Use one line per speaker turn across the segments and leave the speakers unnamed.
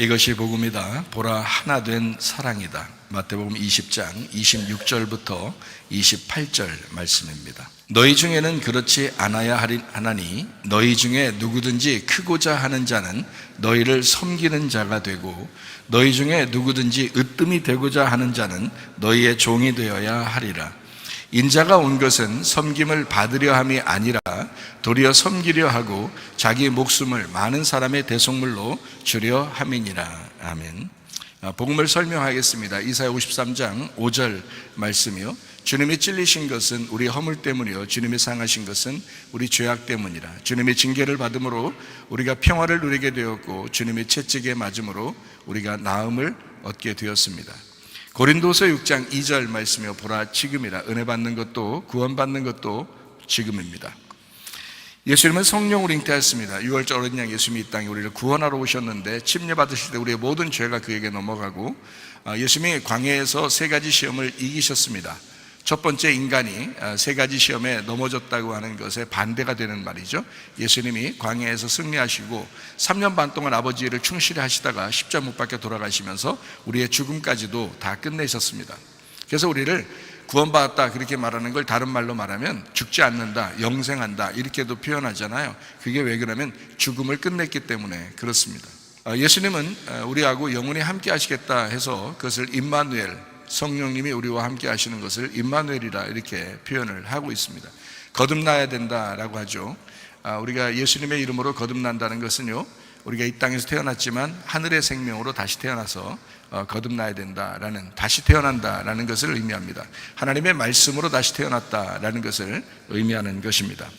이것이 복음이다. 보라, 하나 된 사랑이다. 마태복음 20장 26절부터 28절 말씀입니다. 너희 중에는 그렇지 않아야 하나니 너희 중에 누구든지 크고자 하는 자는 너희를 섬기는 자가 되고 너희 중에 누구든지 으뜸이 되고자 하는 자는 너희의 종이 되어야 하리라. 인자가 온 것은 섬김을 받으려 함이 아니라 도리어 섬기려 하고 자기 목숨을 많은 사람의 대속물로 주려 함이니라. 아멘. 복음을 설명하겠습니다. 이사야 53장 5절 말씀이요, 주님이 찔리신 것은 우리 허물 때문이요 주님이 상하신 것은 우리 죄악 때문이라. 주님이 징계를 받음으로 우리가 평화를 누리게 되었고 주님이 채찍에 맞음으로 우리가 나음을 얻게 되었습니다. 고린도서 6장 2절 말씀이요, 보라 지금이라. 은혜 받는 것도 구원받는 것도 지금입니다. 예수님은 성령으로 잉태하였습니다. 6월절 어린 양 예수님이 이 땅에 우리를 구원하러 오셨는데 침례 받으실 때 우리의 모든 죄가 그에게 넘어가고 예수님이 광야에서 세 가지 시험을 이기셨습니다. 첫 번째, 인간이 세 가지 시험에 넘어졌다고 하는 것에 반대가 되는 말이죠. 예수님이 광야에서 승리하시고 3년 반 동안 아버지 일을 충실히 하시다가 십자가 못 박혀 돌아가시면서 우리의 죽음까지도 다 끝내셨습니다. 그래서 우리를 구원받았다 그렇게 말하는 걸 다른 말로 말하면 죽지 않는다, 영생한다 이렇게도 표현하잖아요. 그게 왜 그러면 죽음을 끝냈기 때문에 그렇습니다. 예수님은 우리하고 영원히 함께 하시겠다 해서 그것을 임마누엘, 성령님이 우리와 함께 하시는 것을 임마누엘이라 이렇게 표현을 하고 있습니다. 거듭나야 된다라고 하죠. 우리가 예수님의 이름으로 거듭난다는 것은요, 우리가 이 땅에서 태어났지만 하늘의 생명으로 다시 태어나서 거듭나야 된다라는, 다시 태어난다라는 것을 의미합니다. 하나님의 말씀으로 다시 태어났다라는 것을 의미하는 것입니다.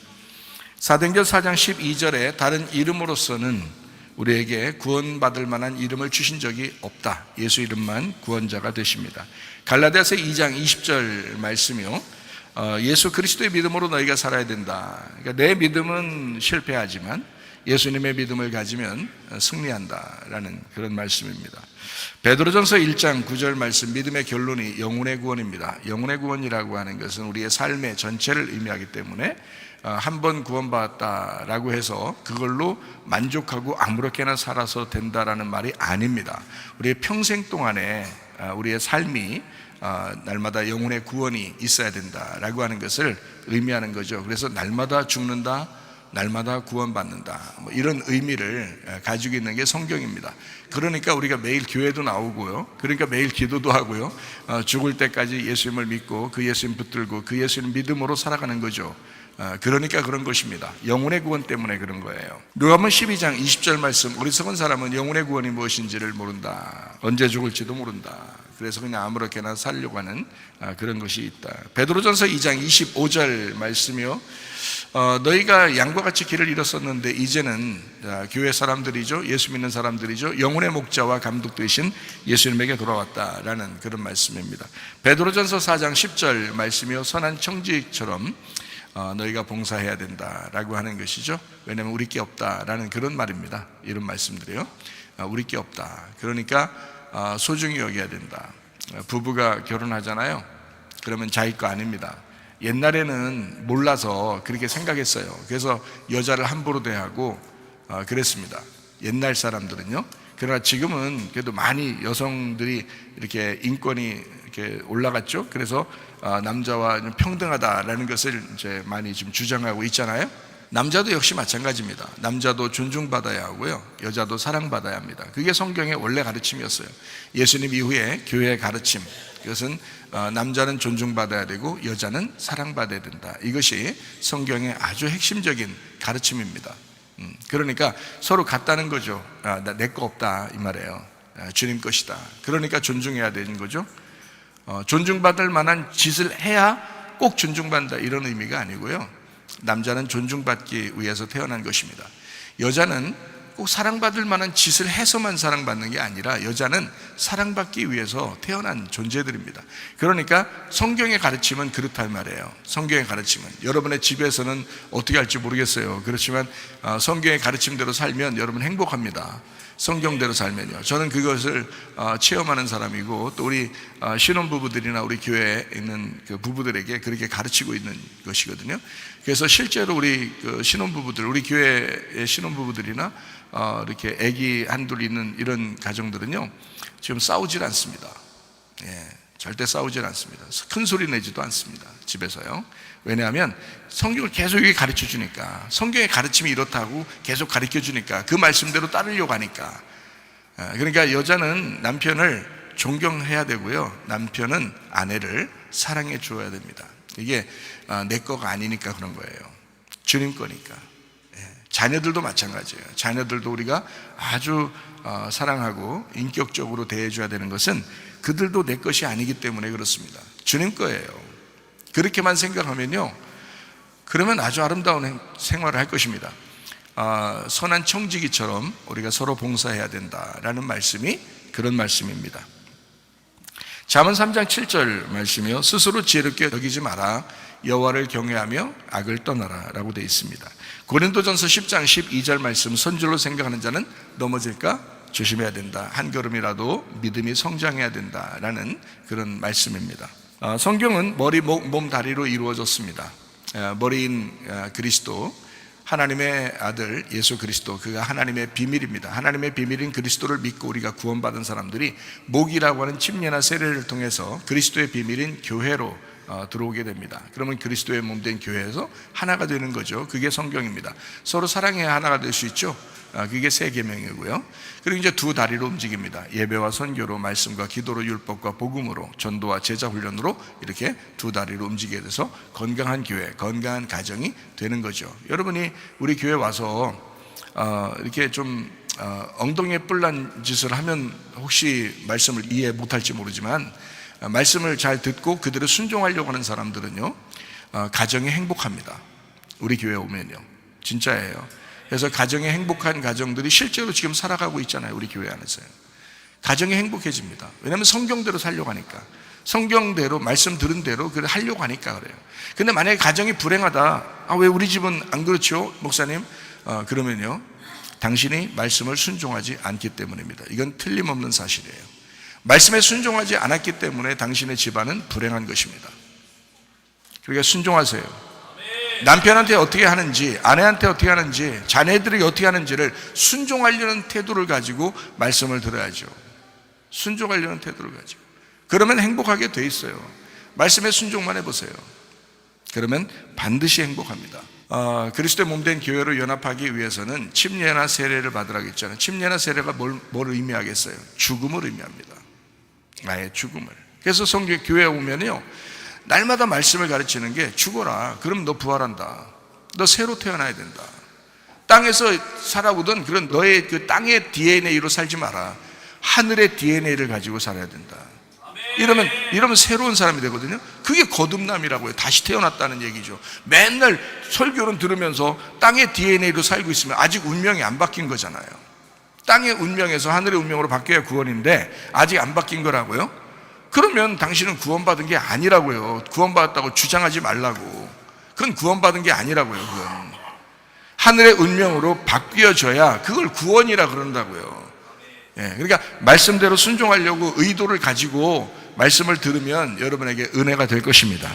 사도행전 4장 12절에 다른 이름으로서는 우리에게 구원받을 만한 이름을 주신 적이 없다. 예수 이름만 구원자가 되십니다. 갈라디아서 2장 20절 말씀이요, 예수 그리스도의 믿음으로 너희가 살아야 된다. 그러니까 내 믿음은 실패하지만 예수님의 믿음을 가지면 승리한다라는 그런 말씀입니다. 베드로전서 1장 9절 말씀, 믿음의 결론이 영혼의 구원입니다. 영혼의 구원이라고 하는 것은 우리의 삶의 전체를 의미하기 때문에 한 번 구원받았다라고 해서 그걸로 만족하고 아무렇게나 살아서 된다라는 말이 아닙니다. 우리의 평생 동안에 우리의 삶이 날마다 영혼의 구원이 있어야 된다라고 하는 것을 의미하는 거죠. 그래서 날마다 죽는다, 날마다 구원받는다, 이런 의미를 가지고 있는 게 성경입니다. 그러니까 우리가 매일 교회도 나오고요, 그러니까 매일 기도도 하고요, 죽을 때까지 예수님을 믿고 그 예수님 붙들고 그 예수님 믿음으로 살아가는 거죠. 그러니까 그런 것입니다. 영혼의 구원 때문에 그런 거예요. 누가복음 12장 20절 말씀, 어리석은 사람은 영혼의 구원이 무엇인지를 모른다. 언제 죽을지도 모른다. 그래서 그냥 아무렇게나 살려고 하는 그런 것이 있다. 베드로전서 2장 25절 말씀이요, 너희가 양과 같이 길을 잃었었는데 이제는 교회 사람들이죠, 예수 믿는 사람들이죠, 영혼의 목자와 감독 되신 예수님에게 돌아왔다라는 그런 말씀입니다. 베드로전서 4장 10절 말씀이요, 선한 청지기처럼 너희가 봉사해야 된다라고 하는 것이죠. 왜냐하면 우리 게 없다라는 그런 말입니다. 이런 말씀들이요, 우리 게 없다. 그러니까 소중히 여겨야 된다. 부부가 결혼하잖아요. 그러면 자기 거 아닙니다. 옛날에는 몰라서 그렇게 생각했어요. 그래서 여자를 함부로 대하고 그랬습니다, 옛날 사람들은요. 그러나 지금은 그래도 많이 여성들이 이렇게 인권이 이렇게 올라갔죠. 그래서 남자와 평등하다라는 것을 이제 많이 지금 주장하고 있잖아요. 남자도 역시 마찬가지입니다. 남자도 존중받아야 하고요, 여자도 사랑받아야 합니다. 그게 성경의 원래 가르침이었어요. 예수님 이후에 교회의 가르침, 그것은 남자는 존중받아야 되고 여자는 사랑받아야 된다. 이것이 성경의 아주 핵심적인 가르침입니다. 그러니까 서로 같다는 거죠. 내 거 없다 이 말이에요. 주님 것이다. 그러니까 존중해야 되는 거죠. 존중받을 만한 짓을 해야 꼭 존중받는다 이런 의미가 아니고요, 남자는 존중받기 위해서 태어난 것입니다. 여자는 꼭 사랑받을 만한 짓을 해서만 사랑받는 게 아니라 여자는 사랑받기 위해서 태어난 존재들입니다. 그러니까 성경의 가르침은 그렇단 말이에요. 성경의 가르침은, 여러분의 집에서는 어떻게 할지 모르겠어요. 그렇지만 성경의 가르침대로 살면 여러분 행복합니다. 성경대로 살면요. 저는 그것을 체험하는 사람이고, 또 우리 신혼부부들이나 우리 교회에 있는 그 부부들에게 그렇게 가르치고 있는 것이거든요. 그래서 실제로 우리 그 신혼부부들, 우리 교회의 신혼부부들이나 이렇게 아기 한둘 있는 이런 가정들은요, 지금 싸우질 않습니다. 예, 절대 싸우질 않습니다. 큰 소리 내지도 않습니다, 집에서요. 왜냐하면 성경을 계속 이렇게 가르쳐 주니까, 성경의 가르침이 이렇다고 계속 가르쳐 주니까, 그 말씀대로 따르려고 하니까. 그러니까 여자는 남편을 존경해야 되고요, 남편은 아내를 사랑해 주어야 됩니다. 이게 내 거가 아니니까 그런 거예요. 주님 거니까. 자녀들도 마찬가지예요. 자녀들도 우리가 아주 사랑하고 인격적으로 대해줘야 되는 것은 그들도 내 것이 아니기 때문에 그렇습니다. 주님 거예요. 그렇게만 생각하면요, 그러면 아주 아름다운 생활을 할 것입니다. 선한 청지기처럼 우리가 서로 봉사해야 된다라는 말씀이 그런 말씀입니다. 잠언 3장 7절 말씀이요, 스스로 지혜롭게 여기지 마라, 여호와를 경외하며 악을 떠나라 라고 되어 있습니다. 고린도전서 10장 12절 말씀, 선줄로 생각하는 자는 넘어질까 조심해야 된다, 한 걸음이라도 믿음이 성장해야 된다라는 그런 말씀입니다. 성경은 머리, 몸, 다리로 이루어졌습니다. 머리인 그리스도, 하나님의 아들 예수 그리스도, 그가 하나님의 비밀입니다. 하나님의 비밀인 그리스도를 믿고 우리가 구원받은 사람들이 목이라고 하는 침례나 세례를 통해서 그리스도의 비밀인 교회로 들어오게 됩니다. 그러면 그리스도의 몸된 교회에서 하나가 되는 거죠. 그게 성경입니다. 서로 사랑해야 하나가 될 수 있죠. 그게 세 계명이고요. 그리고 이제 두 다리로 움직입니다. 예배와 선교로, 말씀과 기도로, 율법과 복음으로, 전도와 제자 훈련으로, 이렇게 두 다리로 움직이게 돼서 건강한 교회, 건강한 가정이 되는 거죠. 여러분이 우리 교회 와서 이렇게 좀 엉덩이에 뿔난 짓을 하면 혹시 말씀을 이해 못할지 모르지만, 말씀을 잘 듣고 그대로 순종하려고 하는 사람들은요, 가정이 행복합니다. 우리 교회에 오면요, 진짜예요. 그래서 가정이 행복한 가정들이 실제로 지금 살아가고 있잖아요, 우리 교회 안에서요. 가정이 행복해집니다. 왜냐하면 성경대로 살려고 하니까, 성경대로 말씀 들은 대로 하려고 하니까 그래요. 근데 만약에 가정이 불행하다, 왜 우리 집은 안 그렇죠 목사님? 그러면요, 당신이 말씀을 순종하지 않기 때문입니다. 이건 틀림없는 사실이에요. 말씀에 순종하지 않았기 때문에 당신의 집안은 불행한 것입니다. 그러니까 순종하세요. 남편한테 어떻게 하는지, 아내한테 어떻게 하는지, 자녀들이 어떻게 하는지를 순종하려는 태도를 가지고 말씀을 들어야죠. 순종하려는 태도를 가지고. 그러면 행복하게 돼 있어요. 말씀에 순종만 해보세요. 그러면 반드시 행복합니다. 그리스도의 몸된 교회로 연합하기 위해서는 침례나 세례를 받으라고 했잖아요. 침례나 세례가 뭘 의미하겠어요? 죽음을 의미합니다. 나의 죽음을. 그래서 성경 교회에 오면요, 날마다 말씀을 가르치는 게, 죽어라, 그럼 너 부활한다, 너 새로 태어나야 된다, 땅에서 살아오던 그런 너의 그 땅의 DNA로 살지 마라, 하늘의 DNA를 가지고 살아야 된다. 이러면 새로운 사람이 되거든요. 그게 거듭남이라고 해요. 다시 태어났다는 얘기죠. 맨날 설교는 들으면서 땅의 DNA로 살고 있으면 아직 운명이 안 바뀐 거잖아요. 땅의 운명에서 하늘의 운명으로 바뀌어야 구원인데 아직 안 바뀐 거라고요? 그러면 당신은 구원받은 게 아니라고요. 구원받았다고 주장하지 말라고. 그건 구원받은 게 아니라고요. 그건 하늘의 운명으로 바뀌어져야 그걸 구원이라 그런다고요. 그러니까 말씀대로 순종하려고 의도를 가지고 말씀을 들으면 여러분에게 은혜가 될 것입니다.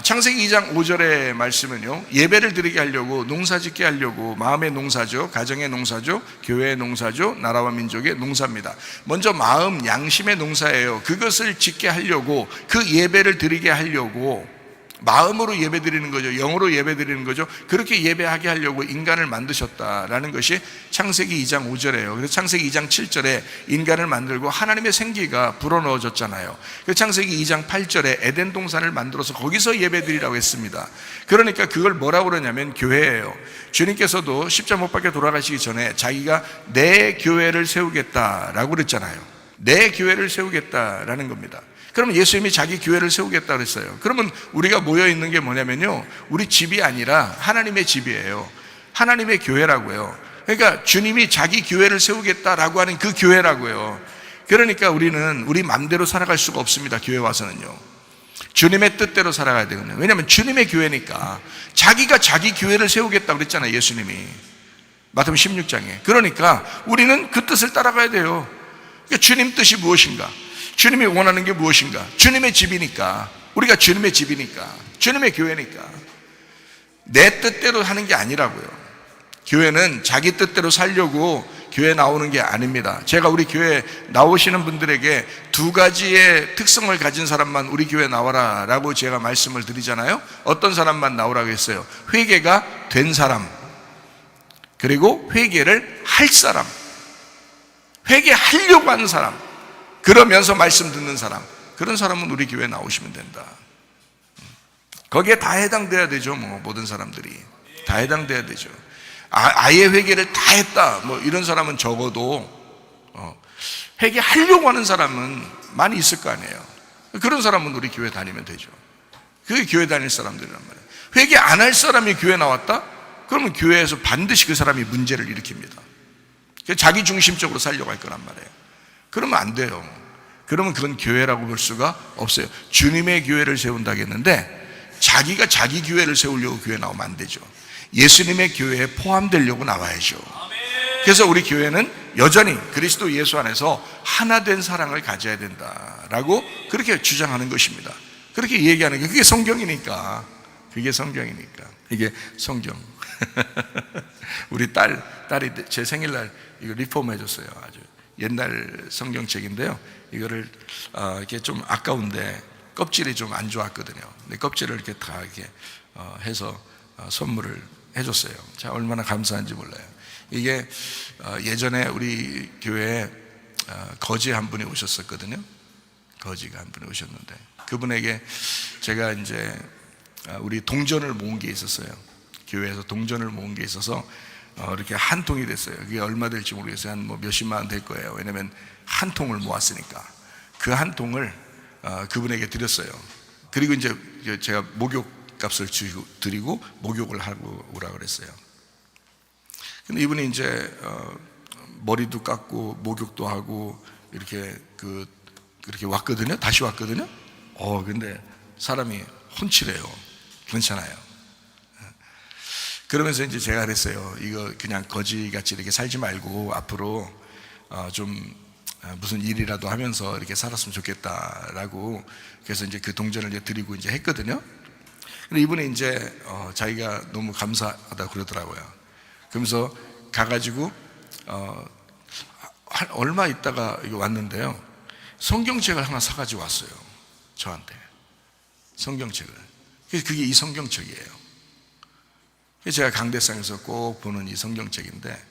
창세기 2장 5절의 말씀은요, 예배를 드리게 하려고, 농사짓게 하려고, 마음의 농사죠, 가정의 농사죠, 교회의 농사죠, 나라와 민족의 농사입니다. 먼저 마음, 양심의 농사예요. 그것을 짓게 하려고, 그 예배를 드리게 하려고, 마음으로 예배 드리는 거죠. 영으로 예배 드리는 거죠. 그렇게 예배하게 하려고 인간을 만드셨다라는 것이 창세기 2장 5절이에요. 그래서 창세기 2장 7절에 인간을 만들고 하나님의 생기가 불어넣어졌잖아요. 그래서 창세기 2장 8절에 에덴 동산을 만들어서 거기서 예배 드리라고 했습니다. 그러니까 그걸 뭐라고 그러냐면 교회예요. 주님께서도 십자가 못 박혀 돌아가시기 전에 자기가 내 교회를 세우겠다라고 그랬잖아요. 내 교회를 세우겠다라는 겁니다. 그러면 예수님이 자기 교회를 세우겠다 그랬어요. 그러면 우리가 모여 있는 게 뭐냐면요, 우리 집이 아니라 하나님의 집이에요. 하나님의 교회라고요. 그러니까 주님이 자기 교회를 세우겠다라고 하는 그 교회라고요. 그러니까 우리는 우리 맘대로 살아갈 수가 없습니다. 교회 와서는요, 주님의 뜻대로 살아가야 되거든요. 왜냐하면 주님의 교회니까. 자기가 자기 교회를 세우겠다고 그랬잖아요, 예수님이. 마태복음 16장에. 그러니까 우리는 그 뜻을 따라가야 돼요. 그러니까 주님 뜻이 무엇인가? 주님이 원하는 게 무엇인가? 주님의 집이니까, 우리가 주님의 집이니까, 주님의 교회니까 내 뜻대로 하는 게 아니라고요. 교회는 자기 뜻대로 살려고 교회 나오는 게 아닙니다. 제가 우리 교회 나오시는 분들에게 두 가지의 특성을 가진 사람만 우리 교회 나와라 라고 제가 말씀을 드리잖아요. 어떤 사람만 나오라고 했어요? 회개가 된 사람, 그리고 회개를 할 사람, 회개하려고 하는 사람, 그러면서 말씀 듣는 사람, 그런 사람은 우리 교회에 나오시면 된다. 거기에 다 해당돼야 되죠. 뭐 모든 사람들이 다 해당돼야 되죠. 아예 회개를 다 했다 뭐 이런 사람은 적어도 회개하려고 하는 사람은 많이 있을 거 아니에요. 그런 사람은 우리 교회 다니면 되죠. 그게 교회 다닐 사람들이란 말이에요. 회개 안 할 사람이 교회 나왔다? 그러면 교회에서 반드시 그 사람이 문제를 일으킵니다. 자기 중심적으로 살려고 할 거란 말이에요. 그러면 안 돼요. 그러면 그건 교회라고 볼 수가 없어요. 주님의 교회를 세운다겠는데 자기가 자기 교회를 세우려고 교회 나오면 안 되죠. 예수님의 교회에 포함되려고 나와야죠. 그래서 우리 교회는 여전히 그리스도 예수 안에서 하나 된 사랑을 가져야 된다라고 그렇게 주장하는 것입니다. 그렇게 얘기하는 게 그게 성경이니까. 그게 성경이니까. 이게 성경. 우리 딸이 제 생일날 이거 리폼 해줬어요. 아주 옛날 성경책인데요. 이거를 이렇게 좀 아까운데 껍질이 좀 안 좋았거든요. 근데 껍질을 이렇게 다 이렇게 해서 선물을 해줬어요. 자, 얼마나 감사한지 몰라요. 이게 예전에 우리 교회에 거지 한 분이 오셨었거든요. 거지가 한 분이 오셨는데 그분에게 제가 이제 우리 동전을 모은 게 있었어요. 교회에서 동전을 모은 게 있어서 이렇게 한 통이 됐어요. 그게 얼마 될지 모르겠어요. 한 뭐 몇십만 원 될 거예요. 왜냐면 한 통을 모았으니까. 그 한 통을 그분에게 드렸어요. 그리고 이제 제가 목욕 값을 드리고 목욕을 하고 오라 그랬어요. 근데 이분이 이제 머리도 깎고 목욕도 하고 이렇게 그렇게 왔거든요. 다시 왔거든요. 근데 사람이 혼칠해요. 괜찮아요. 그러면서 이제 제가 그랬어요. 이거 그냥 거지같이 이렇게 살지 말고 앞으로 좀 무슨 일이라도 하면서 이렇게 살았으면 좋겠다라고. 그래서 이제 그 동전을 이제 드리고 이제 했거든요. 근데 이분이 이제 자기가 너무 감사하다 그러더라고요. 그러면서 가가지고 얼마 있다가 이거 왔는데요. 성경책을 하나 사가지고 왔어요. 저한테 성경책을. 그래서 그게 이 성경책이에요. 제가 강대상에서 꼭 보는 이 성경책인데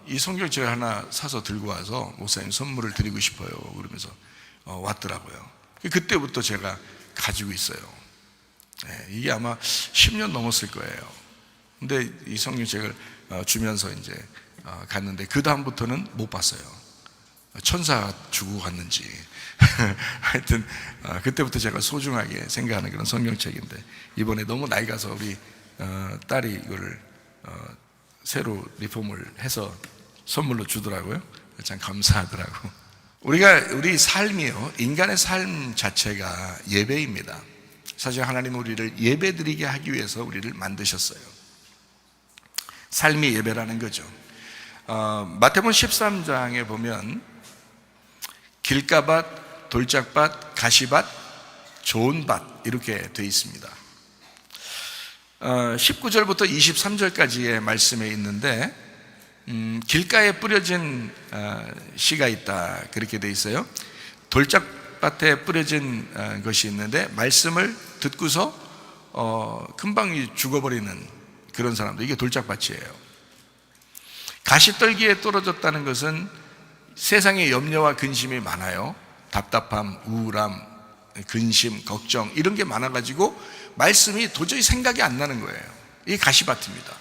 이 성경책을 하나 사서 들고 와서 목사님 선물을 드리고 싶어요 그러면서 왔더라고요. 그때부터 제가 가지고 있어요. 이게 아마 10년 넘었을 거예요. 근데 이 성경책을 주면서 이제 갔는데 그 다음부터는 못 봤어요. 천사가 주고 갔는지 하여튼 그때부터 제가 소중하게 생각하는 그런 성경책인데 이번에 너무 나이가 서 우리 딸이 이거를 새로 리폼을 해서 선물로 주더라고요. 참 감사하더라고. 우리 삶이요, 인간의 삶 자체가 예배입니다. 사실 하나님은 우리를 예배드리게 하기 위해서 우리를 만드셨어요. 삶이 예배라는 거죠. 마태복음 13장에 보면 길가밭, 돌짝밭, 가시밭, 좋은 밭 이렇게 되어 있습니다. 19절부터 23절까지의 말씀에 있는데 길가에 뿌려진 씨가 있다 그렇게 되어 있어요. 돌짝밭에 뿌려진 것이 있는데 말씀을 듣고서 금방 죽어버리는 그런 사람들, 이게 돌짝밭이에요. 가시떨기에 떨어졌다는 것은 세상에 염려와 근심이 많아요. 답답함, 우울함, 근심, 걱정 이런 게 많아가지고 말씀이 도저히 생각이 안 나는 거예요. 이게 가시밭입니다.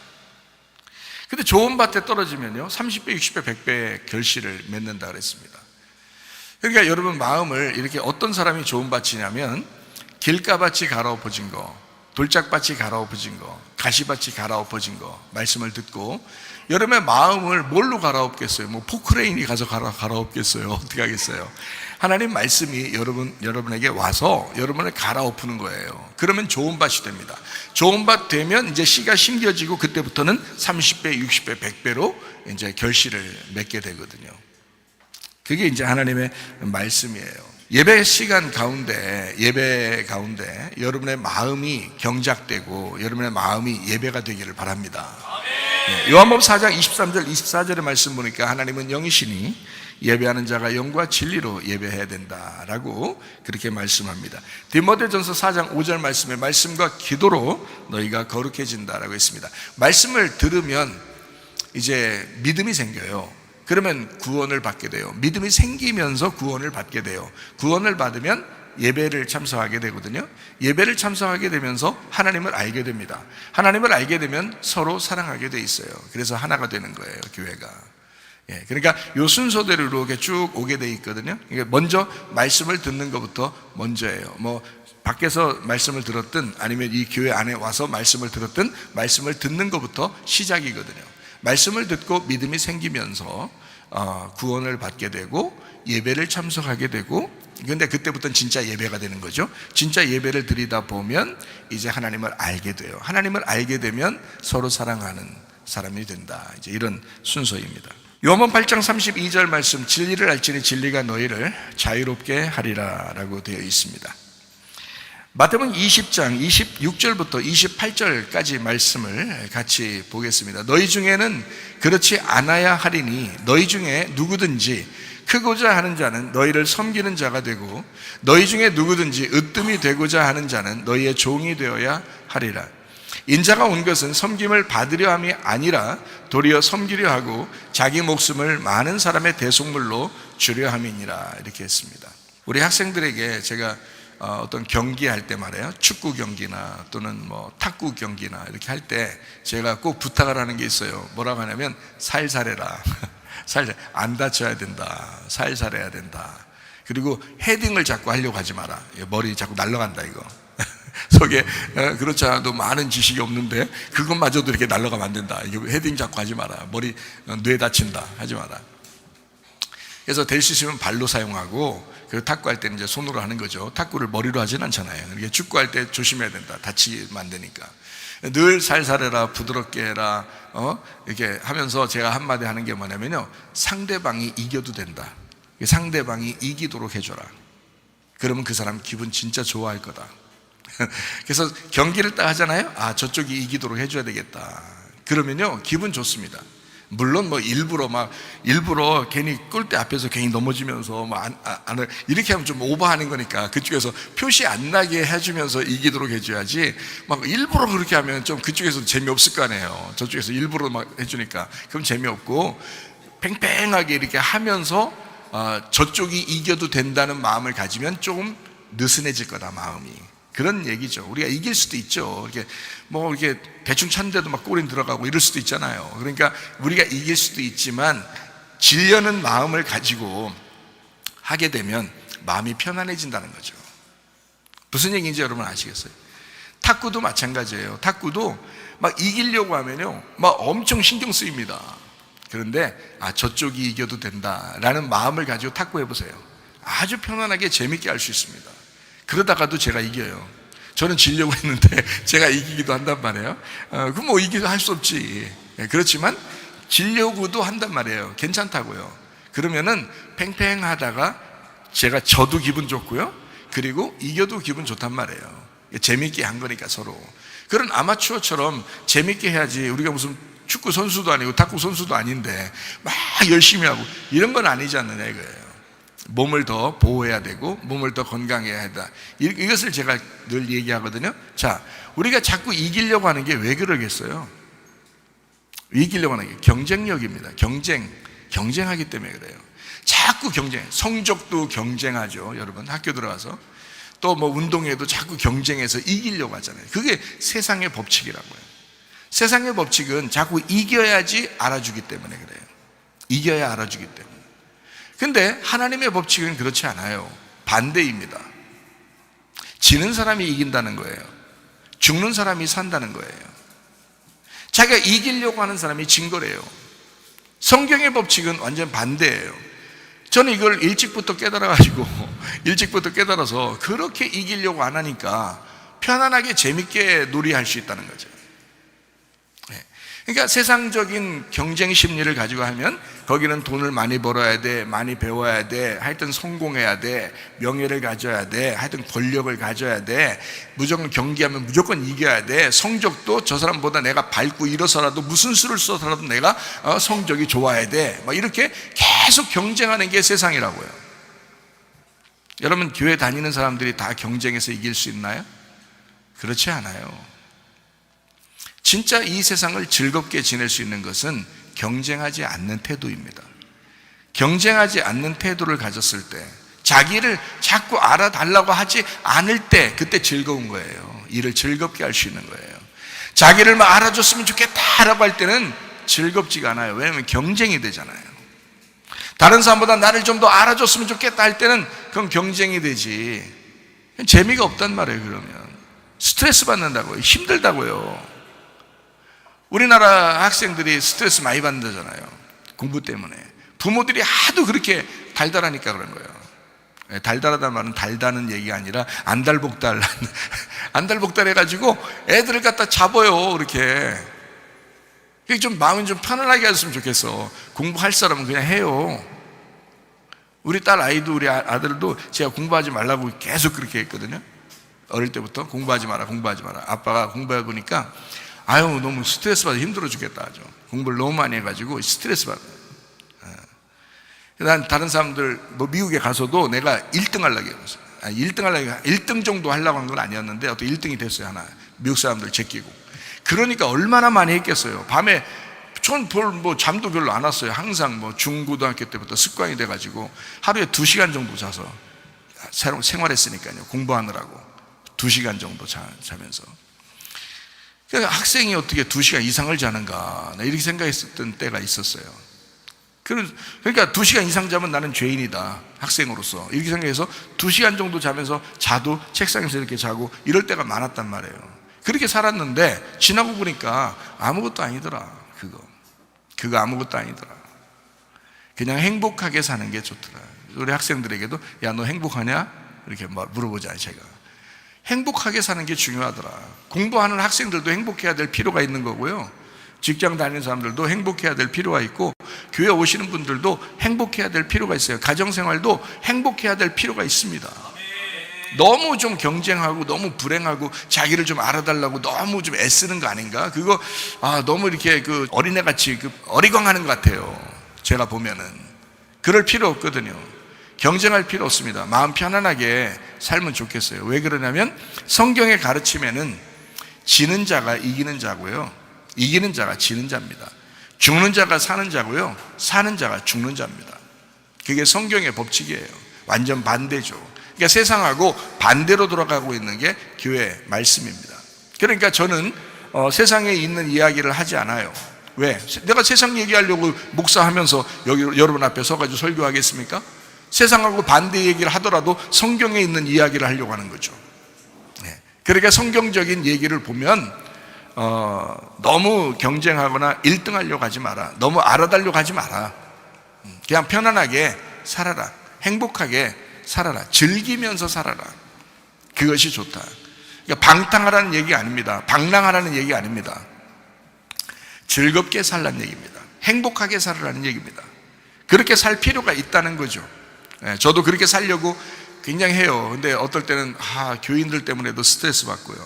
근데 좋은 밭에 떨어지면요 30배, 60배, 100배의 결실을 맺는다 그랬습니다. 그러니까 여러분 마음을 이렇게 어떤 사람이 좋은 밭이냐면 길가밭이 갈아엎어진 거, 돌짝밭이 갈아엎어진 거, 가시밭이 갈아엎어진 거 말씀을 듣고 여러분의 마음을 뭘로 갈아엎겠어요? 뭐 포크레인이 가서 갈아엎겠어요? 어떻게 하겠어요? 하나님 말씀이 여러분에게 와서 여러분을 갈아엎는 거예요. 그러면 좋은 밭이 됩니다. 좋은 밭 되면 이제 씨가 심겨지고 그때부터는 30배, 60배, 100배로 이제 결실을 맺게 되거든요. 그게 이제 하나님의 말씀이에요. 예배 시간 가운데, 예배 가운데 여러분의 마음이 경작되고 여러분의 마음이 예배가 되기를 바랍니다. 요한복음 4장 23절 24절의 말씀 보니까 하나님은 영이시니 예배하는 자가 영과 진리로 예배해야 된다라고 그렇게 말씀합니다. 디모데전서 4장 5절 말씀에 말씀과 기도로 너희가 거룩해진다라고 했습니다. 말씀을 들으면 이제 믿음이 생겨요. 그러면 구원을 받게 돼요. 믿음이 생기면서 구원을 받게 돼요. 구원을 받으면 예배를 참석하게 되거든요. 예배를 참석하게 되면서 하나님을 알게 됩니다. 하나님을 알게 되면 서로 사랑하게 돼 있어요. 그래서 하나가 되는 거예요, 교회가. 그러니까 요 순서대로 이렇게 쭉 오게 돼 있거든요. 먼저 말씀을 듣는 것부터 먼저예요. 뭐 밖에서 말씀을 들었든 아니면 이 교회 안에 와서 말씀을 들었든 말씀을 듣는 것부터 시작이거든요. 말씀을 듣고 믿음이 생기면서 구원을 받게 되고 예배를 참석하게 되고, 근데 그때부터는 진짜 예배가 되는 거죠. 진짜 예배를 드리다 보면 이제 하나님을 알게 돼요. 하나님을 알게 되면 서로 사랑하는 사람이 된다. 이제 이런 순서입니다. 요한복음 8장 32절 말씀, 진리를 알지니 진리가 너희를 자유롭게 하리라 라고 되어 있습니다. 마태복음 20장 26절부터 28절까지 말씀을 같이 보겠습니다. 너희 중에는 그렇지 않아야 하리니 너희 중에 누구든지 크고자 하는 자는 너희를 섬기는 자가 되고 너희 중에 누구든지 으뜸이 되고자 하는 자는 너희의 종이 되어야 하리라. 인자가 온 것은 섬김을 받으려 함이 아니라 도리어 섬기려 하고 자기 목숨을 많은 사람의 대속물로 주려 함이니라. 이렇게 했습니다. 우리 학생들에게 제가 어떤 경기할 때 말이에요. 축구 경기나 또는 뭐 탁구 경기나 이렇게 할 때 제가 꼭 부탁을 하는 게 있어요. 뭐라고 하냐면 살살해라. 살살, 안 다쳐야 된다. 살살해야 된다. 그리고 헤딩을 자꾸 하려고 하지 마라. 머리 자꾸 날아간다 이거. 속에 그렇지 않아도 많은 지식이 없는데 그것마저도 이렇게 날아가면 안 된다. 이거 헤딩 자꾸 하지 마라. 머리 뇌 다친다. 하지 마라. 그래서 될 수 있으면 발로 사용하고, 그 탁구할 때는 이제 손으로 하는 거죠. 탁구를 머리로 하진 않잖아요. 이게 축구할 때 조심해야 된다. 다치면 안 되니까. 늘 살살해라, 부드럽게 해라, 이렇게 하면서 제가 한마디 하는 게 뭐냐면요, 상대방이 이겨도 된다. 상대방이 이기도록 해줘라. 그러면 그 사람 기분 진짜 좋아할 거다. 그래서 경기를 딱 하잖아요. 아, 저쪽이 이기도록 해줘야 되겠다. 그러면요, 기분 좋습니다. 물론 뭐 일부러 괜히 골대 앞에서 괜히 넘어지면서 이렇게 하면 좀 오버하는 거니까 그쪽에서 표시 안 나게 해주면서 이기도록 해줘야지, 막 일부러 그렇게 하면 좀 그쪽에서 재미없을 거 아니에요. 저쪽에서 일부러 막 해주니까 그럼 재미없고, 팽팽하게 이렇게 하면서 저쪽이 이겨도 된다는 마음을 가지면 조금 느슨해질 거다, 마음이. 그런 얘기죠. 우리가 이길 수도 있죠. 이렇게 대충 쳤는데도 막 골이 들어가고 이럴 수도 있잖아요. 그러니까 우리가 이길 수도 있지만 지려는 마음을 가지고 하게 되면 마음이 편안해진다는 거죠. 무슨 얘기인지 여러분 아시겠어요? 탁구도 마찬가지예요. 탁구도 막 이기려고 하면요, 막 엄청 신경 쓰입니다. 그런데 저쪽이 이겨도 된다라는 마음을 가지고 탁구 해보세요. 아주 편안하게 재밌게 할 수 있습니다. 그러다가도 제가 이겨요. 저는 지려고 했는데 제가 이기기도 한단 말이에요. 그럼 뭐 이기도 할 수 없지. 그렇지만 지려고도 한단 말이에요. 괜찮다고요. 그러면은 팽팽하다가 제가 져도 기분 좋고요, 그리고 이겨도 기분 좋단 말이에요. 재밌게 한 거니까 서로. 그런 아마추어처럼 재밌게 해야지. 우리가 무슨 축구 선수도 아니고 탁구 선수도 아닌데 막 열심히 하고 이런 건 아니지 않느냐 이거예요. 몸을 더 보호해야 되고 몸을 더 건강해야 한다. 이것을 제가 늘 얘기하거든요. 자, 우리가 자꾸 이기려고 하는 게 왜 그러겠어요? 이기려고 하는 게 경쟁력입니다. 경쟁하기 때문에 그래요. 자꾸 성적도 경쟁하죠. 여러분 학교 들어가서 또 뭐 운동회도 자꾸 경쟁해서 이기려고 하잖아요. 그게 세상의 법칙이라고요. 세상의 법칙은 자꾸 이겨야지 알아주기 때문에 그래요. 이겨야 알아주기 때문에. 근데 하나님의 법칙은 그렇지 않아요. 반대입니다. 지는 사람이 이긴다는 거예요. 죽는 사람이 산다는 거예요. 자기가 이기려고 하는 사람이 진 거래요. 성경의 법칙은 완전 반대예요. 저는 이걸 일찍부터 깨달아서 그렇게 이기려고 안 하니까 편안하게 재밌게 놀이할 수 있다는 거죠. 그러니까 세상적인 경쟁 심리를 가지고 하면 거기는 돈을 많이 벌어야 돼, 많이 배워야 돼, 하여튼 성공해야 돼, 명예를 가져야 돼, 하여튼 권력을 가져야 돼, 무조건 경기하면 무조건 이겨야 돼, 성적도 저 사람보다 내가 밟고 일어서라도 무슨 수를 써서라도 내가 성적이 좋아야 돼, 막 이렇게 계속 경쟁하는 게 세상이라고요. 여러분, 교회 다니는 사람들이 다 경쟁해서 이길 수 있나요? 그렇지 않아요. 진짜 이 세상을 즐겁게 지낼 수 있는 것은 경쟁하지 않는 태도입니다. 경쟁하지 않는 태도를 가졌을 때, 자기를 자꾸 알아달라고 하지 않을 때, 그때 즐거운 거예요. 일을 즐겁게 할 수 있는 거예요. 자기를 막 알아줬으면 좋겠다라고 할 때는 즐겁지가 않아요. 왜냐하면 경쟁이 되잖아요. 다른 사람보다 나를 좀 더 알아줬으면 좋겠다 할 때는 그건 경쟁이 되지, 재미가 없단 말이에요. 그러면 스트레스 받는다고요. 힘들다고요. 우리나라 학생들이 스트레스 많이 받는다잖아요. 공부 때문에. 부모들이 하도 그렇게 달달하니까 그런 거예요. 달달하다는 말은 달다는 얘기가 아니라 안달복달 안달복달 해가지고 애들을 갖다 잡아요. 그렇게 좀 마음이 좀 편안하게 했으면 좋겠어. 공부할 사람은 그냥 해요. 우리 딸 아이도, 우리 아들도 제가 공부하지 말라고 계속 그렇게 했거든요. 어릴 때부터 공부하지 마라. 아빠가 공부해 보니까 아유, 너무 스트레스 받아 힘들어 죽겠다 하죠. 공부를 너무 많이 해가지고 스트레스 받아요. 난 다른 사람들, 미국에 가서도 내가 1등 하려고 했어요. 1등 정도 하려고 한 건 아니었는데 어떤 1등이 됐어요. 하나, 미국 사람들 제끼고. 그러니까 얼마나 많이 했겠어요. 밤에 전 잠도 별로 안 왔어요. 항상 중고등학교 때부터 습관이 돼가지고 하루에 2시간 정도 자서 생활했으니까요. 공부하느라고 2시간 정도 자면서. 그러니까 학생이 어떻게 2시간 이상을 자는가, 이렇게 생각했었던 때가 있었어요. 그러니까 2시간 이상 자면 나는 죄인이다, 학생으로서. 이렇게 생각해서 2시간 정도 자면서 자도 책상에서 이렇게 자고 이럴 때가 많았단 말이에요. 그렇게 살았는데 지나고 보니까 아무것도 아니더라. 그거 아무것도 아니더라. 그냥 행복하게 사는 게 좋더라. 우리 학생들에게도 야, 너 행복하냐? 이렇게 물어보잖아요. 제가 행복하게 사는 게 중요하더라. 공부하는 학생들도 행복해야 될 필요가 있는 거고요, 직장 다니는 사람들도 행복해야 될 필요가 있고, 교회 오시는 분들도 행복해야 될 필요가 있어요. 가정생활도 행복해야 될 필요가 있습니다. 너무 좀 경쟁하고 너무 불행하고 자기를 좀 알아달라고 너무 좀 애쓰는 거 아닌가? 그거 너무 이렇게 어린애같이 어리광하는 것 같아요. 제가 보면은 그럴 필요 없거든요. 경쟁할 필요 없습니다. 마음 편안하게 살면 좋겠어요. 왜 그러냐면 성경의 가르침에는 지는 자가 이기는 자고요, 이기는 자가 지는 자입니다. 죽는 자가 사는 자고요, 사는 자가 죽는 자입니다. 그게 성경의 법칙이에요. 완전 반대죠. 그러니까 세상하고 반대로 돌아가고 있는 게 교회 말씀입니다. 그러니까 저는 세상에 있는 이야기를 하지 않아요. 왜? 내가 세상 얘기하려고 목사하면서 여기 여러분 앞에 서가지고 설교하겠습니까? 세상하고 반대 얘기를 하더라도 성경에 있는 이야기를 하려고 하는 거죠. 그러니까 성경적인 얘기를 보면 너무 경쟁하거나 1등 하려고 하지 마라. 너무 알아달려고 하지 마라. 그냥 편안하게 살아라. 행복하게 살아라. 즐기면서 살아라. 그것이 좋다. 그러니까 방탕하라는 얘기가 아닙니다. 방랑하라는 얘기가 아닙니다. 즐겁게 살라는 얘기입니다. 행복하게 살아라는 얘기입니다. 그렇게 살 필요가 있다는 거죠. 저도 그렇게 살려고 굉장히 해요. 근데 어떨 때는 교인들 때문에도 스트레스 받고요,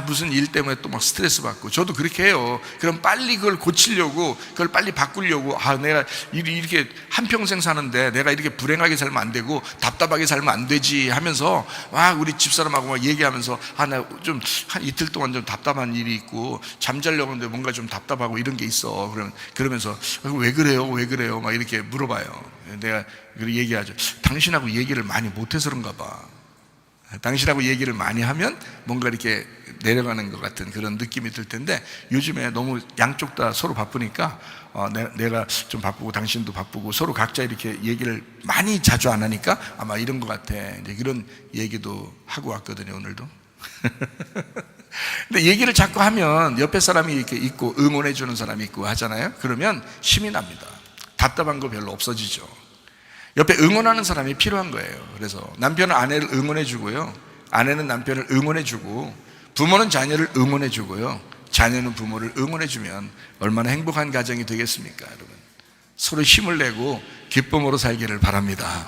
무슨 일 때문에 또 막 스트레스 받고, 저도 그렇게 해요. 그럼 빨리 그걸 고치려고, 그걸 빨리 바꾸려고, 내가 이렇게 한평생 사는데 내가 이렇게 불행하게 살면 안 되고 답답하게 살면 안 되지 하면서 우리 집사람하고 막 얘기하면서 나 좀 한 이틀 동안 좀 답답한 일이 있고 잠자려고 하는데 뭔가 좀 답답하고 이런 게 있어. 그러면서 왜 그래요? 막 이렇게 물어봐요. 내가 얘기하죠. 당신하고 얘기를 많이 못해서 그런가 봐. 당신하고 얘기를 많이 하면 뭔가 이렇게 내려가는 것 같은 그런 느낌이 들 텐데, 요즘에 너무 양쪽 다 서로 바쁘니까 내가 좀 바쁘고 당신도 바쁘고 서로 각자 이렇게 얘기를 많이 자주 안 하니까 아마 이런 것 같아. 이제 그런 얘기도 하고 왔거든요. 오늘도 근데 얘기를 자꾸 하면 옆에 사람이 이렇게 있고 응원해 주는 사람이 있고 하잖아요. 그러면 힘이 납니다. 답답한 거 별로 없어지죠. 옆에 응원하는 사람이 필요한 거예요. 그래서 남편은 아내를 응원해 주고요, 아내는 남편을 응원해 주고, 부모는 자녀를 응원해 주고요, 자녀는 부모를 응원해 주면 얼마나 행복한 가정이 되겠습니까, 여러분? 서로 힘을 내고 기쁨으로 살기를 바랍니다.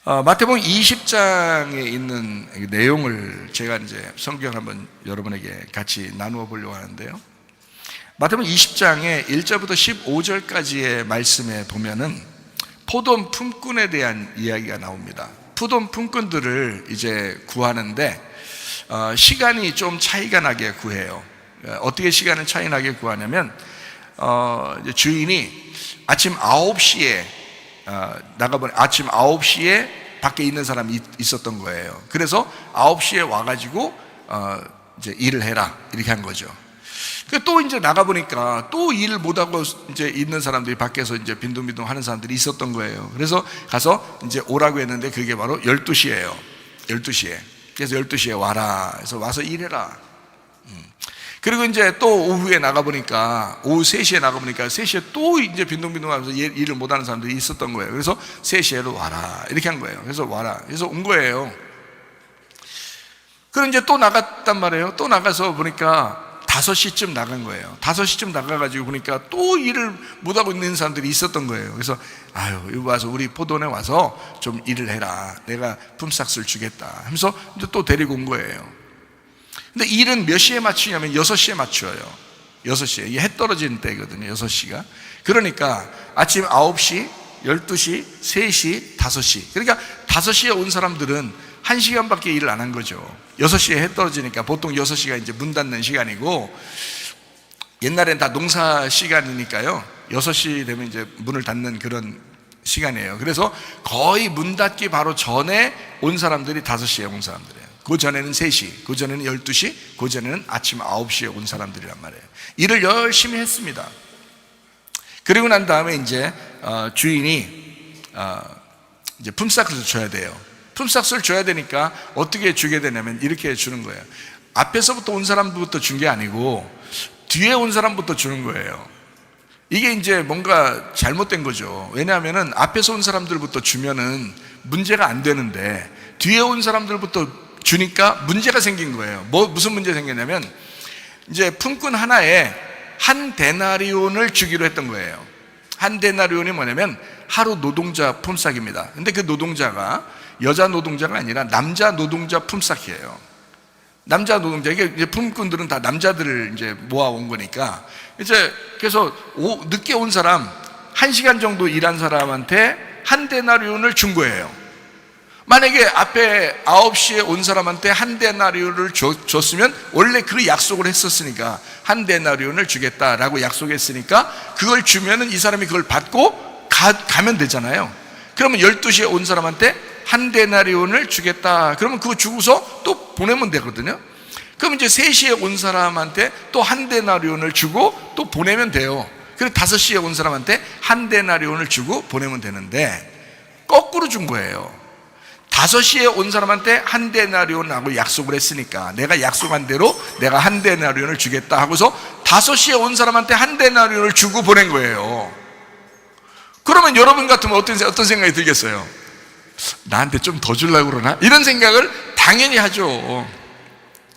마태복음 20장에 있는 내용을 제가 이제 성경을 한번 여러분에게 같이 나누어 보려고 하는데요. 마태복음 20장에 1절부터 15절까지의 말씀에 보면은 포도원 품꾼에 대한 이야기가 나옵니다. 포도원 품꾼들을 이제 구하는데 시간이 좀 차이가 나게 구해요. 어떻게 시간을 차이 나게 구하냐면 주인이 아침 9시에 나가보니 아침 9시에 밖에 있는 사람이 있었던 거예요. 그래서 9시에 와가지고 이제 일을 해라 이렇게 한 거죠. 또 이제 나가보니까 또 일을 못하고 이제 있는 사람들이 밖에서 이제 빈둥빈둥 하는 사람들이 있었던 거예요. 그래서 가서 이제 오라고 했는데 그게 바로 12시예요 12시에. 그래서 12시에 와라. 그래서 와서 일해라. 그리고 이제 또 오후에 나가보니까, 오후 3시에 나가보니까 3시에 또 이제 빈둥빈둥 하면서 일을 못하는 사람들이 있었던 거예요. 그래서 3시에로 와라 이렇게 한 거예요. 그래서 와라. 그래서 온 거예요. 그럼 이제 또 나갔단 말이에요. 또 나가서 보니까 5시쯤 나간 거예요. 5시쯤 나가가지고 보니까 또 일을 못하고 있는 사람들이 있었던 거예요. 그래서 아유, 여기 와서 우리 포도원에 와서 좀 일을 해라. 내가 품삯을 주겠다 하면서 이제 또 데리고 온 거예요. 근데 일은 몇 시에 맞추냐면 6시에 맞춰요. 6시에. 이게 해 떨어지는 때거든요, 6시가. 그러니까 아침 9시, 12시, 3시, 5시. 그러니까 5시에 온 사람들은 1시간밖에 일을 안 한 거죠. 6시에 해 떨어지니까 보통 6시가 이제 문 닫는 시간이고, 옛날엔 다 농사 시간이니까요, 6시 되면 이제 문을 닫는 그런 시간이에요. 그래서 거의 문 닫기 바로 전에 온 사람들이 5시에 온 사람들이에요. 그 전에는 3시, 그 전에는 12시, 그 전에는 아침 9시에 온 사람들이란 말이에요. 일을 열심히 했습니다. 그리고 난 다음에 이제 주인이 이제 품삯을 줘야 돼요. 품삯을 줘야 되니까 어떻게 주게 되냐면 이렇게 주는 거예요. 앞에서부터 온 사람부터 준 게 아니고 뒤에 온 사람부터 주는 거예요. 이게 이제 뭔가 잘못된 거죠. 왜냐하면은 앞에서 온 사람들부터 주면은 문제가 안 되는데 뒤에 온 사람들부터 주니까 문제가 생긴 거예요. 무슨 문제 생겼냐면 이제 품꾼 하나에 한 데나리온을 주기로 했던 거예요. 한 데나리온이 뭐냐면 하루 노동자 품삯입니다. 근데 그 노동자가 여자 노동자가 아니라 남자 노동자 품삯이에요. 남자 노동자, 이게 이제 품꾼들은 다 남자들을 이제 모아온 거니까 이제 그래서 늦게 온 사람, 1시간 정도 일한 사람한테 한 데나리온을 준 거예요. 만약에 앞에 9시에 온 사람한테 한 데나리온을 줬으면 원래 그 약속을 했었으니까 한 데나리온을 주겠다라고 약속했으니까 그걸 주면은 이 사람이 그걸 받고 가면 되잖아요. 그러면 12시에 온 사람한테 한 데나리온을 주겠다. 그러면 그거 주고서 또 보내면 되거든요. 그럼 이제 3시에 온 사람한테 또 한 데나리온을 주고 또 보내면 돼요. 그리고 5시에 온 사람한테 한 데나리온을 주고 보내면 되는데 거꾸로 준 거예요. 5시에 온 사람한테 한 데나리온하고 약속을 했으니까 내가 약속한 대로 내가 한 데나리온을 주겠다 하고서 5시에 온 사람한테 한 데나리온을 주고 보낸 거예요. 그러면 여러분 같으면 어떤 생각이 들겠어요? 나한테 좀 더 주려고 그러나? 이런 생각을 당연히 하죠.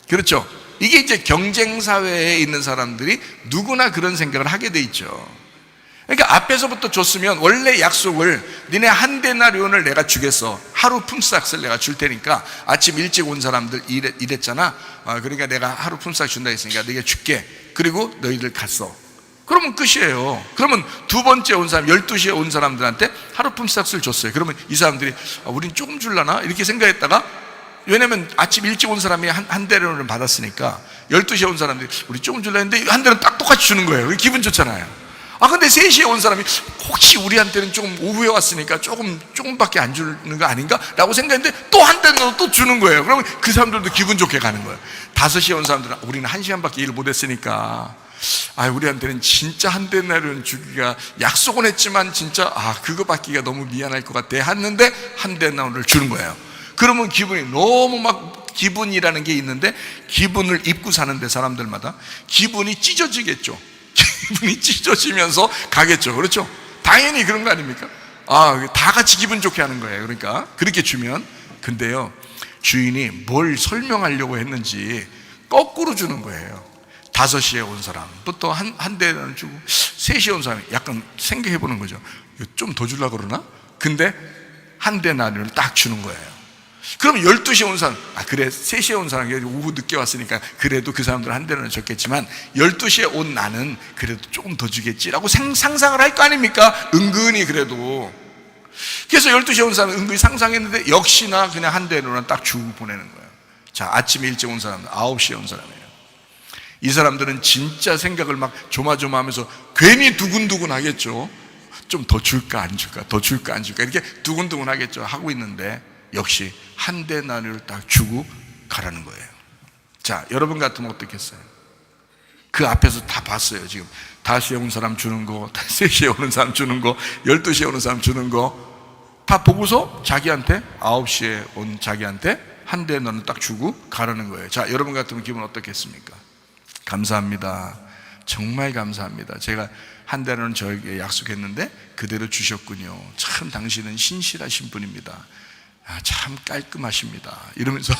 그렇죠? 이게 이제 경쟁사회에 있는 사람들이 누구나 그런 생각을 하게 돼 있죠. 그러니까 앞에서부터 줬으면 원래 약속을 니네 한 데나리온을 내가 주겠어. 하루 품삯을 내가 줄 테니까 아침 일찍 온 사람들 이랬잖아. 그러니까 내가 하루 품삯 준다 했으니까 네가 줄게. 그리고 너희들 갔어. 그러면 끝이에요. 그러면 두 번째 온 사람, 12시에 온 사람들한테 하루 품삯을 줬어요. 그러면 이 사람들이 우린 조금 줄라나? 이렇게 생각했다가, 왜냐면 아침 일찍 온 사람이 한 데나리온을 받았으니까 12시에 온 사람들이 우리 조금 줄라 했는데 한 대는 딱 똑같이 주는 거예요. 기분 좋잖아요. 근데 3시에 온 사람이 혹시 우리한테는 조금 오후에 왔으니까 조금밖에 안 주는 거 아닌가? 라고 생각했는데 또 한 대는 또 주는 거예요. 그러면 그 사람들도 기분 좋게 가는 거예요. 5시에 온 사람들은 우리는 1시간밖에 일을 못 했으니까 우리한테는 진짜 한 데나리온 주기가 약속은 했지만 진짜 그거 받기가 너무 미안할 것 같아 했는데 한 데나리온을 주는 거예요. 그러면 기분이 너무 막 기분이라는 게 있는데, 기분을 입고 사는데 사람들마다 기분이 찢어지겠죠. 기분이 찢어지면서 가겠죠. 그렇죠? 당연히 그런 거 아닙니까? 다 같이 기분 좋게 하는 거예요. 그러니까 그렇게 주면. 근데요, 주인이 뭘 설명하려고 했는지 거꾸로 주는 거예요. 5시에 온 사람부터 한 대를 주고, 3시에 온 사람이 약간 생각해 보는 거죠. 좀 더 주려고 그러나? 근데 한 대나리를 딱 주는 거예요. 그럼 12시에 온 사람, 그래 3시에 온 사람이 오후 늦게 왔으니까 그래도 그 사람들 한 대는 줬겠지만 12시에 온 나는 그래도 조금 더 주겠지라고 상상을 할 거 아닙니까? 은근히. 그래도 그래서 12시에 온 사람은 은근히 상상했는데 역시나 그냥 한 대로는 딱 주고 보내는 거예요. 자, 아침에 일찍 온 사람은 9시에 온 사람이에요. 이 사람들은 진짜 생각을 막 조마조마하면서 괜히 두근두근 하겠죠. 좀 더 줄까 안 줄까, 더 줄까 안 줄까, 이렇게 두근두근 하겠죠. 하고 있는데 역시 한 대나리를 딱 주고 가라는 거예요. 자, 여러분 같으면 어떻겠어요? 그 앞에서 다 봤어요. 지금 5시에 온 사람 주는 거, 3시에 오는 사람 주는 거, 12시에 오는 사람 주는 거 다 보고서 자기한테, 9시에 온 자기한테 한 대나리를 딱 주고 가라는 거예요. 자, 여러분 같으면 기분 어떻겠습니까? 감사합니다. 정말 감사합니다. 제가 한 대는 저에게 약속했는데 그대로 주셨군요. 참 당신은 신실하신 분입니다. 참 깔끔하십니다. 이러면서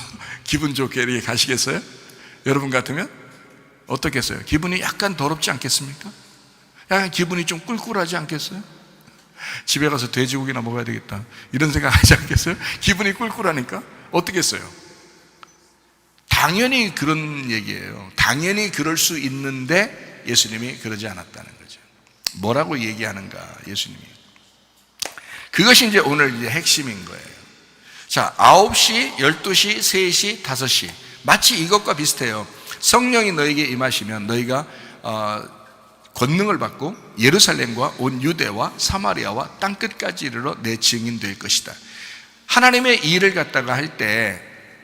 기분 좋게 이렇게 가시겠어요? 여러분 같으면 어떻겠어요? 기분이 약간 더럽지 않겠습니까? 약간 기분이 좀 꿀꿀하지 않겠어요? 집에 가서 돼지고기나 먹어야 되겠다, 이런 생각 하지 않겠어요? 기분이 꿀꿀하니까 어떻겠어요? 당연히 그런 얘기예요. 당연히 그럴 수 있는데 예수님이 그러지 않았다는 거죠. 뭐라고 얘기하는가, 예수님이. 그것이 이제 오늘 이제 핵심인 거예요. 자, 9시, 12시, 3시, 5시. 마치 이것과 비슷해요. 성령이 너에게 임하시면 너희가 권능을 받고 예루살렘과 온 유대와 사마리아와 땅끝까지 이르러 내 증인 될 것이다. 하나님의 일을 갖다가 할 때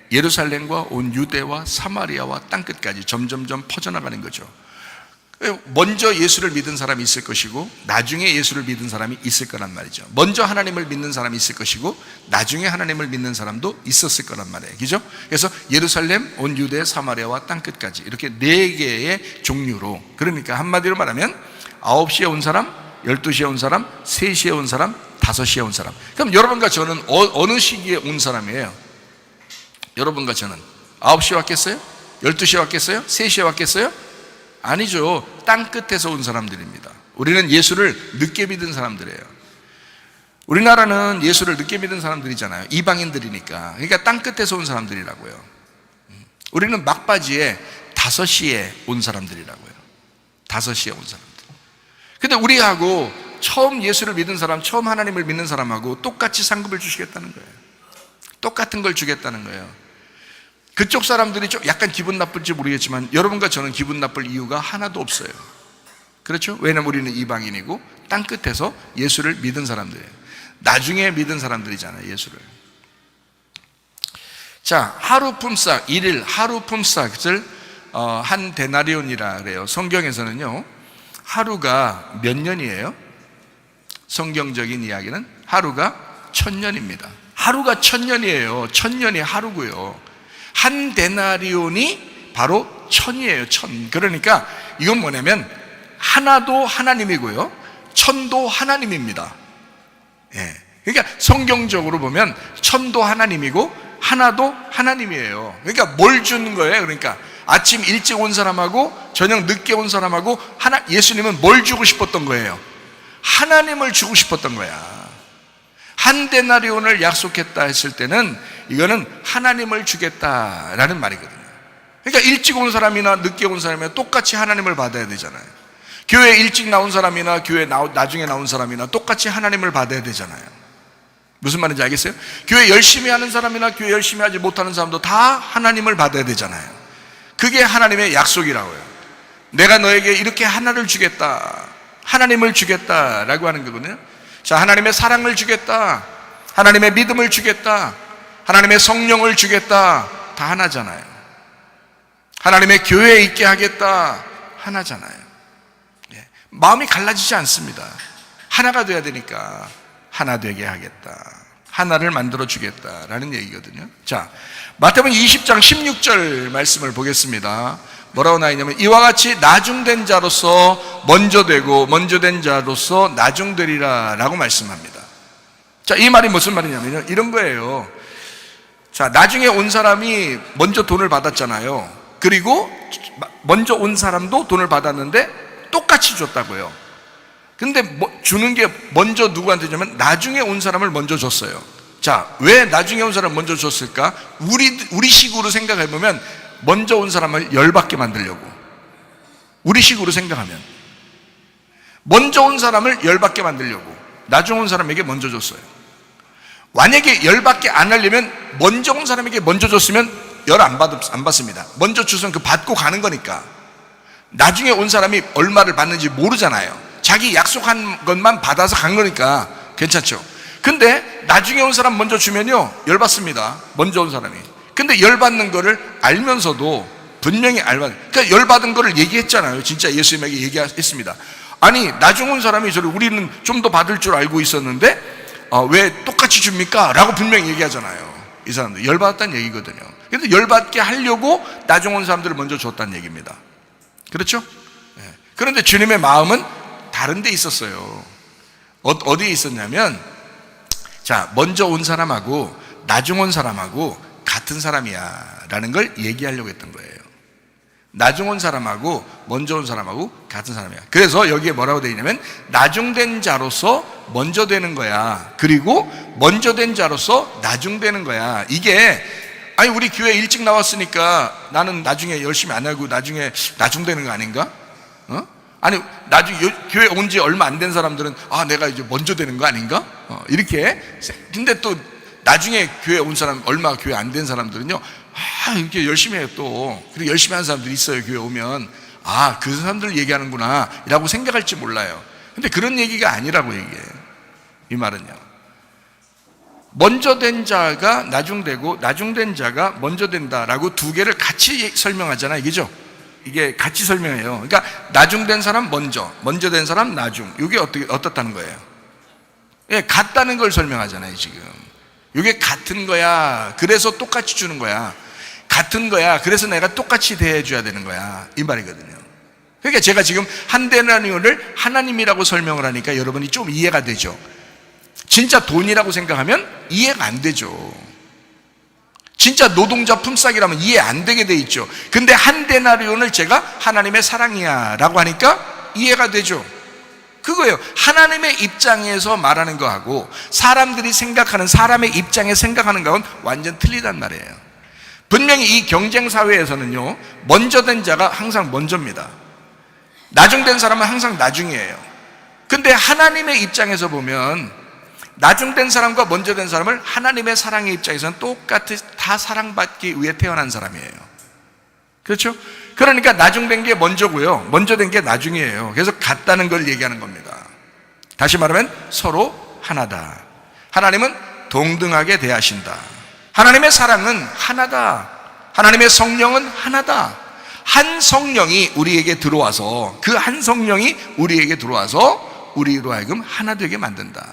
예루살렘과 온 유대와 사마리아와 땅끝까지 점점점 퍼져나가는 거죠. 먼저 예수를 믿은 사람이 있을 것이고 나중에 예수를 믿은 사람이 있을 거란 말이죠. 먼저 하나님을 믿는 사람이 있을 것이고 나중에 하나님을 믿는 사람도 있었을 거란 말이에요. 그죠? 그래서 예루살렘, 온 유대, 사마리아와 땅끝까지 이렇게 4개의 종류로, 그러니까 한마디로 말하면 9시에 온 사람, 12시에 온 사람, 3시에 온 사람, 5시에 온 사람. 그럼 여러분과 저는 어느 시기에 온 사람이에요? 여러분과 저는 9시에 왔겠어요? 12시에 왔겠어요? 3시에 왔겠어요? 아니죠. 땅끝에서 온 사람들입니다. 우리는 예수를 늦게 믿은 사람들이에요. 우리나라는 예수를 늦게 믿은 사람들이잖아요. 이방인들이니까. 그러니까 땅끝에서 온 사람들이라고요. 우리는 막바지에 5시에 온 사람들이라고요. 5시에 온 사람들. 근데 우리하고 처음 예수를 믿은 사람, 처음 하나님을 믿는 사람하고 똑같이 상급을 주시겠다는 거예요. 똑같은 걸 주겠다는 거예요. 그쪽 사람들이 좀 약간 기분 나쁠지 모르겠지만 여러분과 저는 기분 나쁠 이유가 하나도 없어요. 그렇죠? 왜냐면 우리는 이방인이고 땅끝에서 예수를 믿은 사람들이에요. 나중에 믿은 사람들이잖아요, 예수를. 자, 하루 품삯, 일일 하루 품삯을 한 데나리온이라 그래요. 성경에서는요, 하루가 몇 년이에요? 성경적인 이야기는 하루가 1000년입니다. 하루가 1000년이에요. 1000년이 하루고요. 한 데나리온이 바로 1000이에요. 1000. 그러니까 이건 뭐냐면 하나도 하나님이고요, 1000도 하나님입니다. 예. 그러니까 성경적으로 보면 1000도 하나님이고 하나도 하나님이에요. 그러니까 뭘 주는 거예요? 그러니까 아침 일찍 온 사람하고 저녁 늦게 온 사람하고 예수님은 뭘 주고 싶었던 거예요? 하나님을 주고 싶었던 거야. 한 데나리온을 약속했다 했을 때는 이거는 하나님을 주겠다라는 말이거든요. 그러니까 일찍 온 사람이나 늦게 온 사람이나 똑같이 하나님을 받아야 되잖아요. 교회 일찍 나온 사람이나 교회 나중에 나온 사람이나 똑같이 하나님을 받아야 되잖아요. 무슨 말인지 알겠어요? 교회 열심히 하는 사람이나 교회 열심히 하지 못하는 사람도 다 하나님을 받아야 되잖아요. 그게 하나님의 약속이라고요. 내가 너에게 이렇게 하나를 주겠다, 하나님을 주겠다라고 하는 거거든요. 자, 하나님의 사랑을 주겠다, 하나님의 믿음을 주겠다, 하나님의 성령을 주겠다, 다 하나잖아요. 하나님의 교회에 있게 하겠다, 하나잖아요. 예. 마음이 갈라지지 않습니다. 하나가 돼야 되니까 하나 되게 하겠다, 하나를 만들어 주겠다라는 얘기거든요. 자, 마태복음 20장 16절 말씀을 보겠습니다. 뭐라고 나있냐면 이와 같이 나중된 자로서 먼저 되고 먼저 된 자로서 나중되리라 라고 말씀합니다. 자, 이 말이 무슨 말이냐면요, 이런 거예요. 자, 나중에 온 사람이 먼저 돈을 받았잖아요. 그리고 먼저 온 사람도 돈을 받았는데 똑같이 줬다고요. 근데 주는 게 먼저 누구한테 냐면 나중에 온 사람을 먼저 줬어요. 자, 왜 나중에 온 사람을 먼저 줬을까? 우리 식으로 생각해보면 먼저 온 사람을 열받게 만들려고, 우리 식으로 생각하면 먼저 온 사람을 열받게 만들려고 나중에 온 사람에게 먼저 줬어요. 만약에 열받게 안 하려면 먼저 온 사람에게 먼저 줬으면 열 안 받습니다. 먼저 주선 그 받고 가는 거니까. 나중에 온 사람이 얼마를 받는지 모르잖아요. 자기 약속한 것만 받아서 간 거니까 괜찮죠. 근데 나중에 온 사람 먼저 주면요, 열받습니다. 먼저 온 사람이. 근데 열받는 거를 알면서도 분명히 그러니까 열받은 거를 얘기했잖아요. 진짜 예수님에게 얘기했습니다. 아니, 나중에 온 사람이 우리는 좀 더 받을 줄 알고 있었는데 왜 똑같이 줍니까? 라고 분명히 얘기하잖아요. 이 사람들 열받았다는 얘기거든요. 그래서 열받게 하려고 나중에 온 사람들을 먼저 줬다는 얘기입니다. 그렇죠? 그런데 주님의 마음은 다른 데 있었어요. 어디에 있었냐면, 자, 먼저 온 사람하고 나중 온 사람하고 같은 사람이야 라는 걸 얘기하려고 했던 거예요. 나중 온 사람하고 먼저 온 사람하고 같은 사람이야. 그래서 여기에 뭐라고 되어 있냐면 나중된 자로서 먼저 되는 거야, 그리고 먼저 된 자로서 나중되는 거야. 이게 아니, 우리 교회 일찍 나왔으니까 나는 나중에 열심히 안 하고 나중에 나중되는 거 아닌가? 아니, 나중에 교회 온 지 얼마 안 된 사람들은 내가 이제 먼저 되는 거 아닌가? 이렇게. 근데 또 나중에 교회 온 사람, 얼마 교회 안 된 사람들은요, 이렇게 열심히 해요 또. 그리고 열심히 하는 사람들이 있어요. 교회 오면 그 사람들 얘기하는구나 라고 생각할지 몰라요. 근데 그런 얘기가 아니라고 얘기해요. 이 말은요, 먼저 된 자가 나중되고 나중된 자가 먼저 된다라고 두 개를 같이 설명하잖아요. 그죠? 이게 같이 설명해요. 그러니까 나중된 사람 먼저 된 사람 나중. 이게 어떻다는 거예요? 예, 같다는 걸 설명하잖아요. 지금 이게 같은 거야, 그래서 똑같이 주는 거야. 같은 거야, 그래서 내가 똑같이 대해줘야 되는 거야, 이 말이거든요. 그러니까 제가 지금 한 데나리온을 하나님이라고 설명을 하니까 여러분이 좀 이해가 되죠. 진짜 돈이라고 생각하면 이해가 안 되죠. 진짜 노동자 품삯이라면 이해 안 되게 돼 있죠. 근데 한 데나리온을 제가 하나님의 사랑이야 라고 하니까 이해가 되죠. 그거예요. 하나님의 입장에서 말하는 거하고 사람들이 생각하는, 사람의 입장에 생각하는 거하고는 완전 틀리단 말이에요. 분명히 이 경쟁사회에서는요, 먼저 된 자가 항상 먼저입니다. 나중된 사람은 항상 나중이에요. 근데 하나님의 입장에서 보면 나중된 사람과 먼저 된 사람을 하나님의 사랑의 입장에서는 똑같이 다 사랑받기 위해 태어난 사람이에요. 그렇죠? 그러니까 나중된 게 먼저고요, 먼저 된 게 나중이에요. 그래서 같다는 걸 얘기하는 겁니다. 다시 말하면 서로 하나다. 하나님은 동등하게 대하신다. 하나님의 사랑은 하나다. 하나님의 성령은 하나다. 한 성령이 우리에게 들어와서, 그 한 성령이 우리에게 들어와서 우리로 하여금 하나 되게 만든다,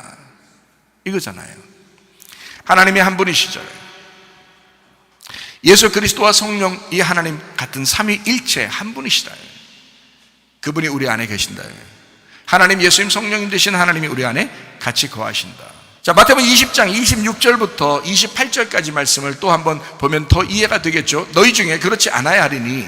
이거잖아요. 하나님이 한 분이시죠. 예수 그리스도와 성령, 이 하나님 같은 삼위일체 한 분이시다. 그분이 우리 안에 계신다. 하나님, 예수님, 성령님 되신 하나님이 우리 안에 같이 거하신다. 자, 마태복음 20장 26절부터 28절까지 말씀을 또 한번 보면 더 이해가 되겠죠. 너희 중에 그렇지 않아야 하리니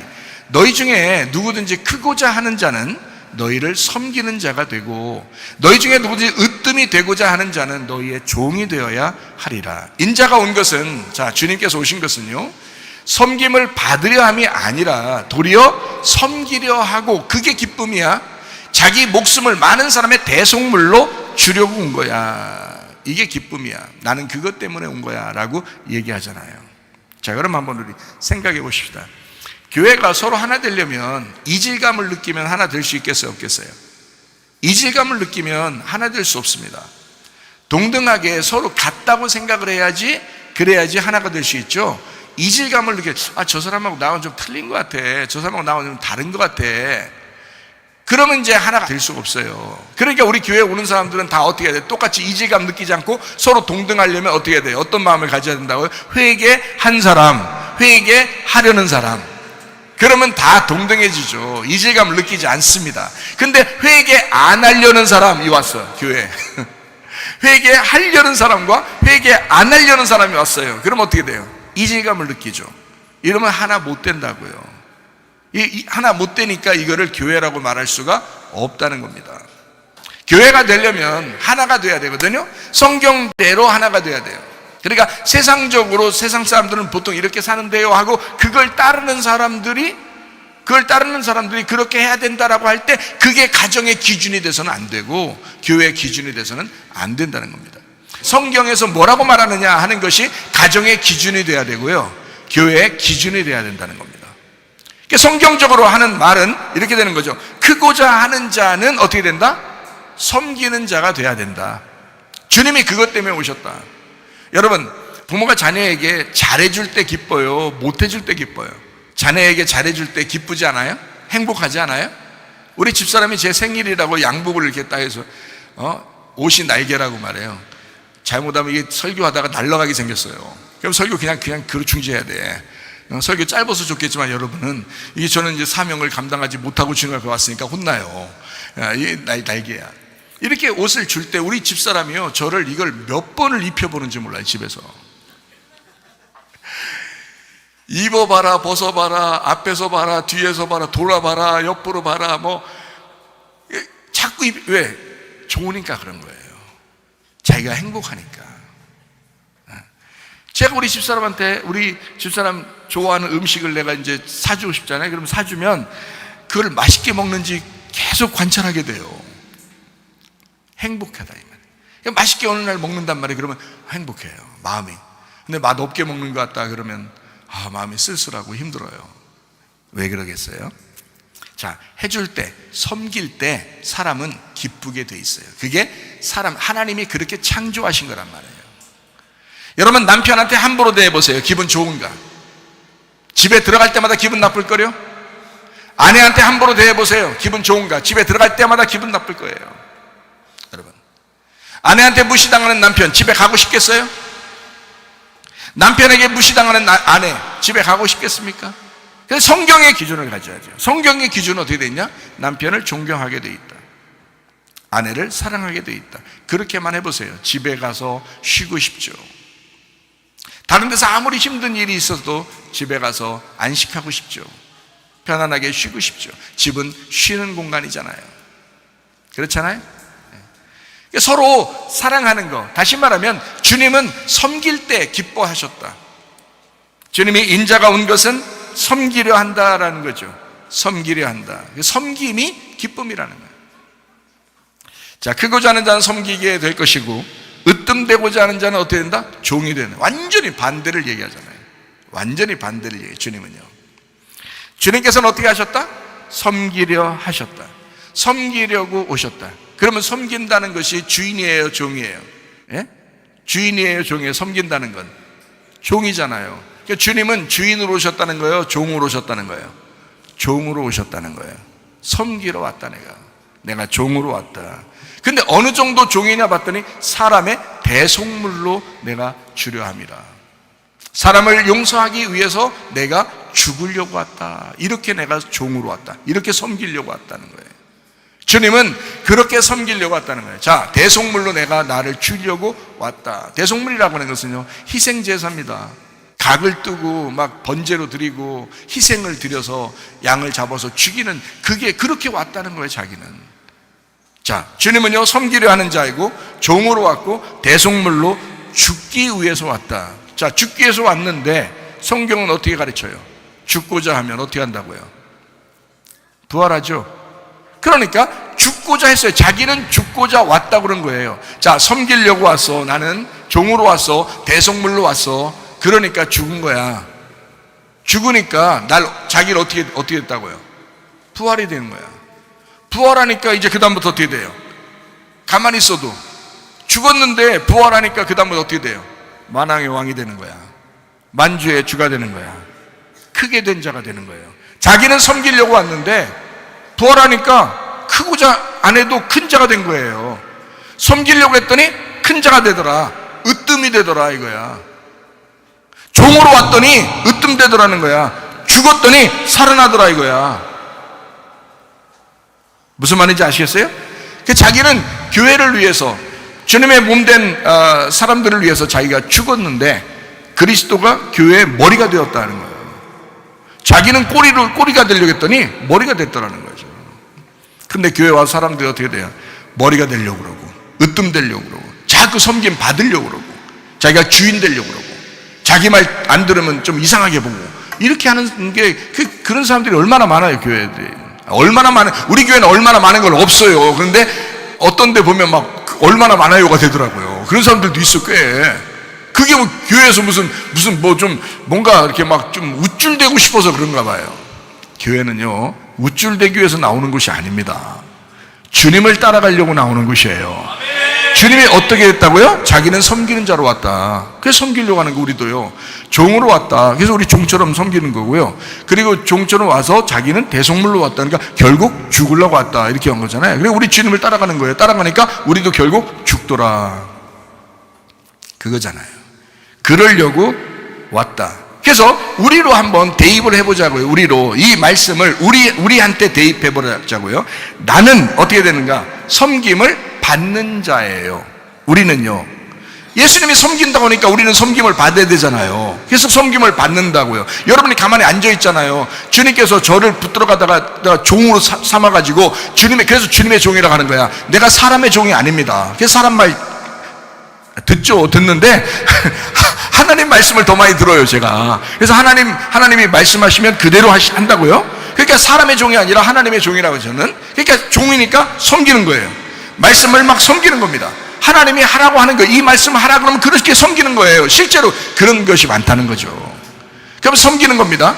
너희 중에 누구든지 크고자 하는 자는 너희를 섬기는 자가 되고, 너희 중에 누구든지 으뜸이 되고자 하는 자는 너희의 종이 되어야 하리라. 인자가 온 것은, 자, 주님께서 오신 것은요, 섬김을 받으려 함이 아니라 도리어 섬기려 하고, 그게 기쁨이야. 자기 목숨을 많은 사람의 대속물로 주려고 온 거야. 이게 기쁨이야. 나는 그것 때문에 온 거야 라고 얘기하잖아요. 자, 그럼 한번 우리 생각해 보십시다. 교회가 서로 하나 되려면 이질감을 느끼면 하나 될 수 있겠어요, 없겠어요? 이질감을 느끼면 하나 될 수 없습니다. 동등하게 서로 같다고 생각을 해야지, 그래야지 하나가 될 수 있죠. 이질감을 저 사람하고 나하고는 좀 틀린 것 같아, 저 사람하고 나하고는 좀 다른 것 같아, 그러면 이제 하나가 될 수가 없어요. 그러니까 우리 교회에 오는 사람들은 다 어떻게 해야 돼? 똑같이 이질감 느끼지 않고 서로 동등하려면 어떻게 해야 돼요? 어떤 마음을 가져야 된다고요? 회개한 사람, 회개하려는 사람. 그러면 다 동등해지죠. 이질감을 느끼지 않습니다. 근데 회개 안 하려는 사람이 왔어요, 교회에. 회개하려는 사람과 회개 안 하려는 사람이 왔어요. 그럼 어떻게 돼요? 이질감을 느끼죠. 이러면 하나 못 된다고요. 하나 못 되니까 이거를 교회라고 말할 수가 없다는 겁니다. 교회가 되려면 하나가 돼야 되거든요. 성경대로 하나가 돼야 돼요. 그러니까 세상적으로 세상 사람들은 보통 이렇게 사는데요 하고 그걸 따르는 사람들이 그렇게 해야 된다라고 할 때 그게 가정의 기준이 돼서는 안 되고 교회의 기준이 돼서는 안 된다는 겁니다. 성경에서 뭐라고 말하느냐 하는 것이 가정의 기준이 돼야 되고요, 교회의 기준이 돼야 된다는 겁니다. 성경적으로 하는 말은 이렇게 되는 거죠. 크고자 하는 자는 어떻게 된다? 섬기는 자가 돼야 된다. 주님이 그것 때문에 오셨다. 여러분, 부모가 자녀에게 잘해줄 때 기뻐요, 못해줄 때 기뻐요? 자녀에게 잘해줄 때 기쁘지 않아요? 행복하지 않아요? 우리 집사람이 제 생일이라고 양복을 이렇게 딱 해서 옷이 날개라고 말해요. 잘못하면 이게 설교하다가 날아가게 생겼어요. 그럼 설교 그냥 그로 중지해야 돼. 설교 짧아서 좋겠지만 여러분은 이게 저는 이제 사명을 감당하지 못하고 주님 앞에 왔으니까 혼나요. 이게 날개야. 이렇게 옷을 줄 때 우리 집사람이요, 저를 이걸 몇 번을 입혀보는지 몰라요. 집에서 입어봐라, 벗어봐라, 앞에서 봐라, 뒤에서 봐라, 돌아봐라, 옆으로 봐라, 자꾸 왜? 좋으니까 그런 거예요. 자기가 행복하니까. 제가 우리 집사람한테, 우리 집사람 좋아하는 음식을 내가 이제 사주고 싶잖아요. 그럼 사주면 그걸 맛있게 먹는지 계속 관찰하게 돼요. 행복하다 이 말이에요. 맛있게 어느 날 먹는단 말이에요. 그러면 행복해요, 마음이. 근데 맛 없게 먹는 것 같다 그러면 마음이 쓸쓸하고 힘들어요. 왜 그러겠어요? 자, 해줄 때, 섬길 때 사람은 기쁘게 돼 있어요. 그게 하나님이 그렇게 창조하신 거란 말이에요. 여러분, 남편한테 함부로 대해보세요. 기분 좋은가? 집에 들어갈 때마다 기분 나쁠 거요? 아내한테 함부로 대해보세요. 기분 좋은가? 집에 들어갈 때마다 기분 나쁠 거예요. 여러분, 아내한테 무시당하는 남편 집에 가고 싶겠어요? 남편에게 무시당하는 아내 집에 가고 싶겠습니까? 그래서 성경의 기준을 가져야죠. 성경의 기준은 어떻게 돼 있냐? 남편을 존경하게 돼 있다, 아내를 사랑하게 돼 있다. 그렇게만 해보세요. 집에 가서 쉬고 싶죠. 다른 데서 아무리 힘든 일이 있어도 집에 가서 안식하고 싶죠. 편안하게 쉬고 싶죠. 집은 쉬는 공간이잖아요. 그렇잖아요? 서로 사랑하는 거. 다시 말하면 주님은 섬길 때 기뻐하셨다. 주님이 인자가 온 것은 섬기려 한다라는 거죠. 섬기려 한다. 섬김이 기쁨이라는 거예요. 자, 크고자 하는 자는 섬기게 될 것이고 으뜸되고자 하는 자는 어떻게 된다? 종이 되는. 완전히 반대를 얘기하잖아요. 완전히 반대를 얘기해요. 주님은요, 주님께서는 어떻게 하셨다? 섬기려 하셨다. 섬기려고 오셨다. 그러면 섬긴다는 것이 주인이에요, 종이에요? 예? 주인이에요, 종이에요? 섬긴다는 건 종이잖아요. 그러니까 주님은 주인으로 오셨다는 거예요, 종으로 오셨다는 거예요? 종으로 오셨다는 거예요. 섬기러 왔다. 내가 종으로 왔다. 근데 어느 정도 종이냐 봤더니 사람의 대속물로 내가 주려 함이라. 사람을 용서하기 위해서 내가 죽으려고 왔다. 이렇게 내가 종으로 왔다. 이렇게 섬기려고 왔다는 거예요. 주님은 그렇게 섬기려고 왔다는 거예요. 자, 대속물로 내가 나를 주려고 왔다. 대속물이라고 하는 것은요, 희생제사입니다. 각을 뜨고 막 번제로 드리고 희생을 드려서 양을 잡아서 죽이는, 그게 그렇게 왔다는 거예요, 자기는. 자, 주님은요, 섬기려 하는 자이고 종으로 왔고 대속물로 죽기 위해서 왔다. 자, 죽기 위해서 왔는데 성경은 어떻게 가르쳐요? 죽고자 하면 어떻게 한다고요? 부활하죠. 그러니까 죽고자 했어요. 자기는 죽고자 왔다고 그런 거예요. 자, 섬기려고 왔어. 나는 종으로 왔어. 대속물로 왔어. 그러니까 죽은 거야. 죽으니까 자기를 어떻게 했다고요? 부활이 되는 거야. 부활하니까 이제 그 다음부터 어떻게 돼요? 가만히 있어도 죽었는데 부활하니까 그 다음부터 어떻게 돼요? 만왕의 왕이 되는 거야. 만주의 주가 되는 거야. 크게 된 자가 되는 거예요. 자기는 섬기려고 왔는데 부활하니까 크고자 안 해도 큰 자가 된 거예요. 섬기려고 했더니 큰 자가 되더라. 으뜸이 되더라 이거야. 종으로 왔더니 으뜸 되더라는 거야. 죽었더니 살아나더라 이거야. 무슨 말인지 아시겠어요? 자기는 교회를 위해서, 주님의 몸된 사람들을 위해서 자기가 죽었는데 그리스도가 교회의 머리가 되었다는 거예요. 자기는 꼬리가 되려고 했더니 머리가 됐더라는 거죠. 근데 교회 와서 사람들이 어떻게 돼요? 머리가 되려고 그러고 으뜸 되려고 그러고 자꾸 섬김 받으려고 그러고 자기가 주인 되려고 그러고 자기 말 안 들으면 좀 이상하게 보고 이렇게 하는 게 그런 사람들이 얼마나 많아요. 교회들이 얼마나 많아요. 우리 교회는 얼마나 많은 건 없어요. 그런데 어떤 데 보면 막 얼마나 많아요가 되더라고요. 그런 사람들도 있어 꽤. 그게 뭐 교회에서 무슨 뭐 좀 뭔가 이렇게 막 좀 우쭐대고 싶어서 그런가 봐요. 교회는요 우쭐대기 위해서 나오는 곳이 아닙니다. 주님을 따라가려고 나오는 곳이에요. 주님이 어떻게 했다고요? 자기는 섬기는 자로 왔다. 그래서 섬기려고 하는 거. 우리도요 종으로 왔다. 그래서 우리 종처럼 섬기는 거고요. 그리고 종처럼 와서 자기는 대속물로 왔다. 그러니까 결국 죽으려고 왔다 이렇게 한 거잖아요. 그리고 우리 주님을 따라가는 거예요. 따라가니까 우리도 결국 죽더라 그거잖아요. 그러려고 왔다. 그래서 우리로 한번 대입을 해보자고요. 우리로 이 말씀을 우리한테 대입해보자고요. 나는 어떻게 되는가? 섬김을 받는 자예요. 우리는요 예수님이 섬긴다고 하니까 우리는 섬김을 받아야 되잖아요. 그래서 섬김을 받는다고요. 여러분이 가만히 앉아있잖아요. 주님께서 저를 붙들어가다가 내가 종으로 삼아가지고 그래서 주님의 종이라고 하는 거야. 내가 사람의 종이 아닙니다. 그래서 사람 말 듣는데 하나님 말씀을 더 많이 들어요 제가. 그래서 하나님이 말씀하시면 그대로 한다고요. 그러니까 사람의 종이 아니라 하나님의 종이라고 저는. 그러니까 종이니까 섬기는 거예요. 말씀을 막 섬기는 겁니다. 하나님이 하라고 하는 거, 이 말씀을 하라 그러면 그렇게 섬기는 거예요. 실제로 그런 것이 많다는 거죠. 그럼 섬기는 겁니다.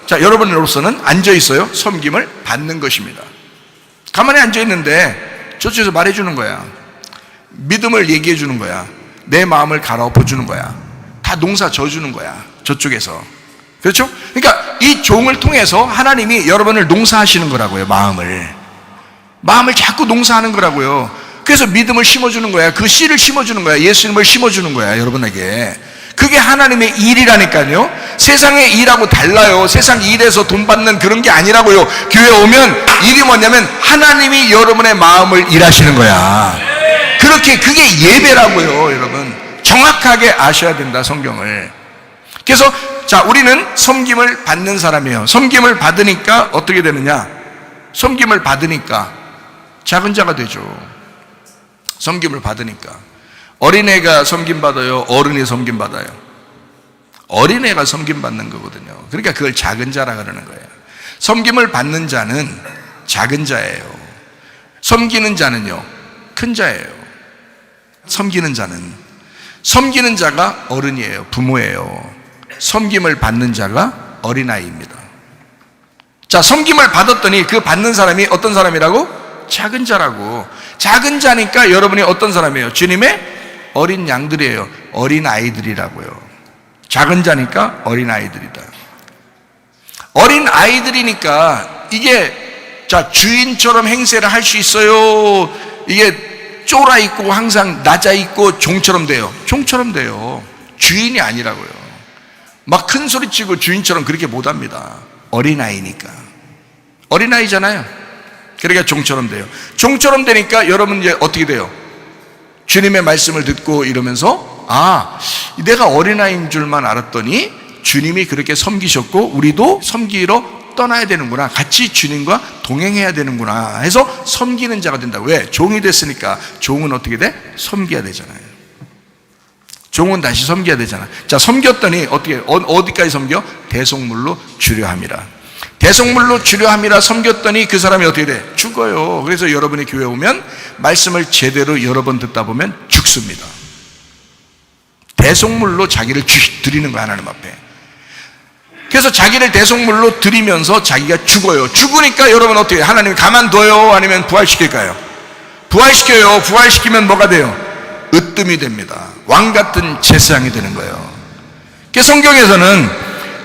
자, 여러분으로서는 앉아있어요. 섬김을 받는 것입니다. 가만히 앉아있는데 저쪽에서 말해주는 거야. 믿음을 얘기해 주는 거야. 내 마음을 갈아엎어 주는 거야. 다 농사 져주는 거야 저쪽에서. 그렇죠? 그러니까 이 종을 통해서 하나님이 여러분을 농사하시는 거라고요. 마음을 자꾸 농사하는 거라고요. 그래서 믿음을 심어주는 거야. 그 씨를 심어주는 거야. 예수님을 심어주는 거야 여러분에게. 그게 하나님의 일이라니까요. 세상의 일하고 달라요. 세상 일에서 돈 받는 그런 게 아니라고요. 교회 오면 일이 뭐냐면 하나님이 여러분의 마음을 일하시는 거야. 그게 예배라고요. 여러분 정확하게 아셔야 된다 성경을. 그래서 자, 우리는 섬김을 받는 사람이에요. 섬김을 받으니까 어떻게 되느냐? 섬김을 받으니까 작은 자가 되죠. 섬김을 받으니까. 어린애가 섬김받아요? 어른이 섬김받아요? 어린애가 섬김받는 거거든요. 그러니까 그걸 작은 자라 그러는 거예요. 섬김을 받는 자는 작은 자예요. 섬기는 자는요 큰 자예요. 섬기는 자가 어른이에요. 부모예요. 섬김을 받는 자가 어린아이입니다. 자, 섬김을 받았더니 그 받는 사람이 어떤 사람이라고? 작은 자라고. 작은 자니까 여러분이 어떤 사람이에요? 주님의 어린 양들이에요. 어린 아이들이라고요. 작은 자니까 어린 아이들이다. 어린 아이들이니까 이게 자, 주인처럼 행세를 할 수 있어요. 이게 쫄아 있고 항상 낮아 있고 종처럼 돼요. 종처럼 돼요. 주인이 아니라고요. 막 큰 소리 치고 주인처럼 그렇게 못 합니다. 어린아이니까. 어린아이잖아요. 그러니까 종처럼 돼요. 종처럼 되니까 여러분 이제 어떻게 돼요? 주님의 말씀을 듣고 이러면서 아, 내가 어린아이인 줄만 알았더니 주님이 그렇게 섬기셨고 우리도 섬기러 떠나야 되는구나. 같이 주님과 동행해야 되는구나 해서 섬기는 자가 된다. 왜? 종이 됐으니까. 종은 어떻게 돼? 섬겨야 되잖아요. 종은 다시 섬겨야 되잖아. 자, 섬겼더니 어디까지 섬겨? 대속물로 주려함이라. 대속물로 주려함이라 섬겼더니 그 사람이 어떻게 돼? 죽어요. 그래서 여러분이 교회 오면 말씀을 제대로 여러 번 듣다 보면 죽습니다. 대속물로 자기를 드리는 거야, 하나님 앞에. 그래서 자기를 대속물로 드리면서 자기가 죽어요. 죽으니까 여러분 어떻게 해요? 하나님이 가만둬요? 아니면 부활시킬까요? 부활시켜요. 부활시키면 뭐가 돼요? 으뜸이 됩니다. 왕같은 제사장이 되는 거예요. 그래서 성경에서는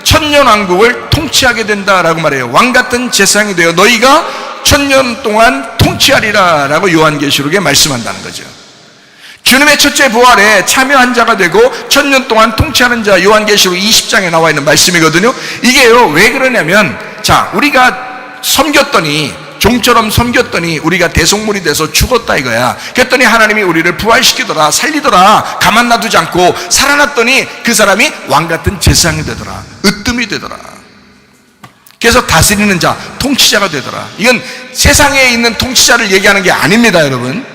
천년왕국을 통치하게 된다라고 말해요. 왕같은 제사장이 돼요. 너희가 천년 동안 통치하리라 라고 요한계시록에 말씀한다는 거죠. 주님의 첫째 부활에 참여한 자가 되고 천년 동안 통치하는 자, 요한계시록 20장에 나와 있는 말씀이거든요. 이게요, 왜 그러냐면, 자, 우리가 섬겼더니, 종처럼 섬겼더니 우리가 대속물이 돼서 죽었다 이거야. 그랬더니 하나님이 우리를 부활시키더라, 살리더라, 가만 놔두지 않고 살아났더니 그 사람이 왕같은 제사장이 되더라, 으뜸이 되더라. 그래서 다스리는 자, 통치자가 되더라. 이건 세상에 있는 통치자를 얘기하는 게 아닙니다, 여러분.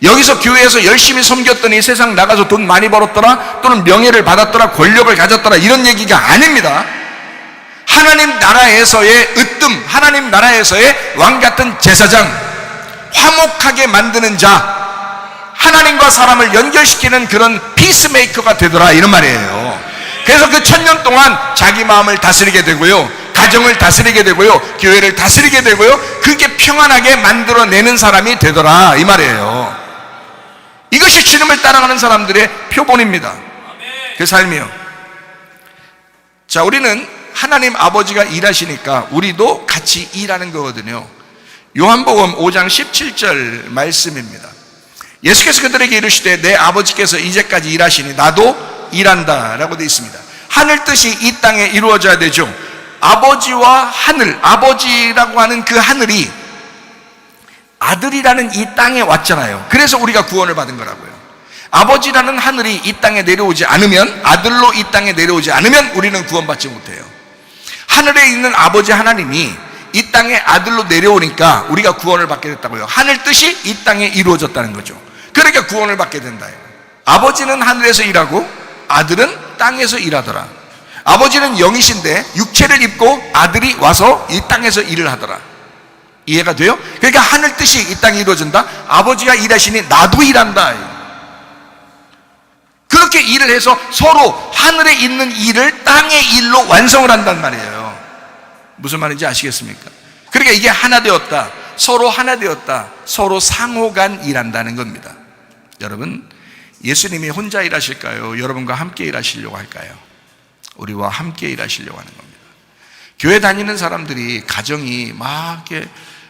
여기서 교회에서 열심히 섬겼더니 세상 나가서 돈 많이 벌었더라, 또는 명예를 받았더라, 권력을 가졌더라, 이런 얘기가 아닙니다. 하나님 나라에서의 으뜸, 하나님 나라에서의 왕같은 제사장, 화목하게 만드는 자, 하나님과 사람을 연결시키는 그런 피스메이커가 되더라, 이런 말이에요. 그래서 그 천년 동안 자기 마음을 다스리게 되고요, 가정을 다스리게 되고요, 교회를 다스리게 되고요, 그게 평안하게 만들어내는 사람이 되더라, 이 말이에요. 이것이 주님을 따라가는 사람들의 표본입니다. 그 삶이요. 자, 우리는 하나님 아버지가 일하시니까 우리도 같이 일하는 거거든요. 요한복음 5장 17절 말씀입니다. 예수께서 그들에게 이르시되 내 아버지께서 이제까지 일하시니 나도 일한다 라고 되어 있습니다. 하늘 뜻이 이 땅에 이루어져야 되죠. 아버지와 하늘, 아버지라고 하는 그 하늘이 아들이라는 이 땅에 왔잖아요. 그래서 우리가 구원을 받은 거라고요. 아버지라는 하늘이 이 땅에 내려오지 않으면, 아들로 이 땅에 내려오지 않으면 우리는 구원받지 못해요. 하늘에 있는 아버지 하나님이 이 땅에 아들로 내려오니까 우리가 구원을 받게 됐다고요. 하늘 뜻이 이 땅에 이루어졌다는 거죠. 그러니까 구원을 받게 된다. 아버지는 하늘에서 일하고 아들은 땅에서 일하더라. 아버지는 영이신데 육체를 입고 아들이 와서 이 땅에서 일을 하더라. 이해가 돼요? 그러니까 하늘 뜻이 이 땅에 이루어진다. 아버지가 일하시니 나도 일한다. 그렇게 일을 해서 서로 하늘에 있는 일을 땅의 일로 완성을 한단 말이에요. 무슨 말인지 아시겠습니까? 그러니까 이게 하나 되었다, 서로 하나 되었다, 서로 상호간 일한다는 겁니다. 여러분, 예수님이 혼자 일하실까요? 여러분과 함께 일하시려고 할까요? 우리와 함께 일하시려고 하는 겁니다. 교회 다니는 사람들이 가정이 막 이렇게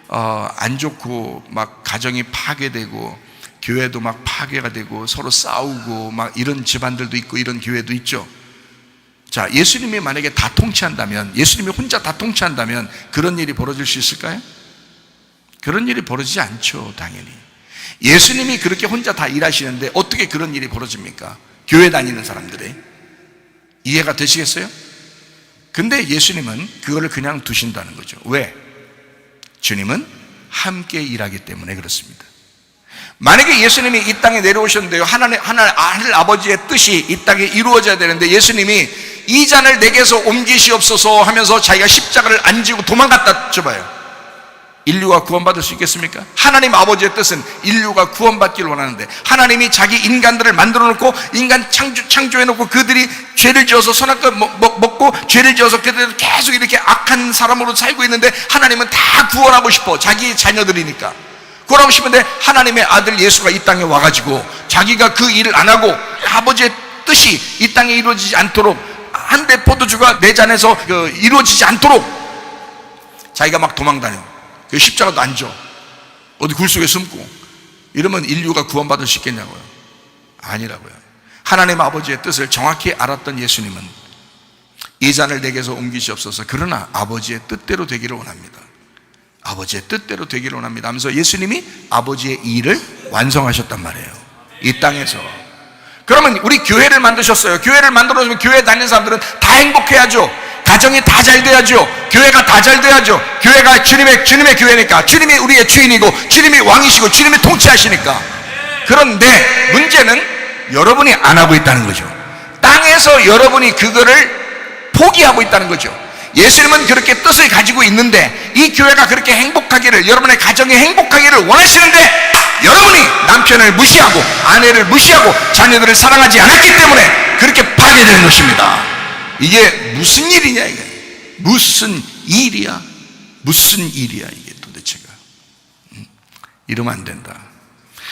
안 좋고 막 가정이 파괴되고 교회도 막 파괴가 되고 서로 싸우고 막 이런 집안들도 있고 이런 교회도 있죠. 자, 예수님이 만약에 다 통치한다면, 예수님이 혼자 다 통치한다면 그런 일이 벌어질 수 있을까요? 그런 일이 벌어지지 않죠, 당연히. 예수님이 그렇게 혼자 다 일하시는데 어떻게 그런 일이 벌어집니까? 교회 다니는 사람들이. 이해가 되시겠어요? 근데 예수님은 그거를 그냥 두신다는 거죠. 왜? 주님은 함께 일하기 때문에 그렇습니다. 만약에 예수님이 이 땅에 내려오셨는데요, 하늘 아버지의 뜻이 이 땅에 이루어져야 되는데 예수님이 이 잔을 내게서 옮기시옵소서 하면서 자기가 십자가를 안 지고 도망갔다 쳐봐요. 인류가 구원받을 수 있겠습니까? 하나님 아버지의 뜻은 인류가 구원받기를 원하는데, 하나님이 자기 인간들을 만들어 놓고 인간 창조해 놓고 그들이 죄를 지어서 선악과 먹고 죄를 지어서 그들이 계속 이렇게 악한 사람으로 살고 있는데, 하나님은 다 구원하고 싶어. 자기 자녀들이니까 구원하고 싶은데, 하나님의 아들 예수가 이 땅에 와가지고 자기가 그 일을 안 하고 아버지의 뜻이 이 땅에 이루어지지 않도록, 한 대 포도주가 내 잔에서 이루어지지 않도록 자기가 막 도망다녀. 십자가도 안 줘. 어디 굴 속에 숨고. 이러면 인류가 구원받을 수 있겠냐고요? 아니라고요. 하나님 아버지의 뜻을 정확히 알았던 예수님은 이 잔을 내게서 옮기시옵소서, 그러나 아버지의 뜻대로 되기를 원합니다. 아버지의 뜻대로 되기를 원합니다 하면서 예수님이 아버지의 일을 완성하셨단 말이에요, 이 땅에서. 그러면 우리 교회를 만드셨어요. 교회를 만들어주면 교회 다니는 사람들은 다 행복해야죠. 가정이 다 잘 돼야죠. 교회가 다 잘 돼야죠. 교회가 주님의 교회니까, 주님이 우리의 주인이고 주님이 왕이시고 주님이 통치하시니까. 그런데 문제는 여러분이 안 하고 있다는 거죠. 땅에서 여러분이 그거를 포기하고 있다는 거죠. 예수님은 그렇게 뜻을 가지고 있는데, 이 교회가 그렇게 행복하기를, 여러분의 가정이 행복하기를 원하시는데, 여러분이 남편을 무시하고 아내를 무시하고 자녀들을 사랑하지 않았기 때문에 그렇게 파괴되는 것입니다. 이게 무슨 일이냐, 이게 무슨 일이야, 무슨 일이야 이게 도대체가. 이러면 안 된다.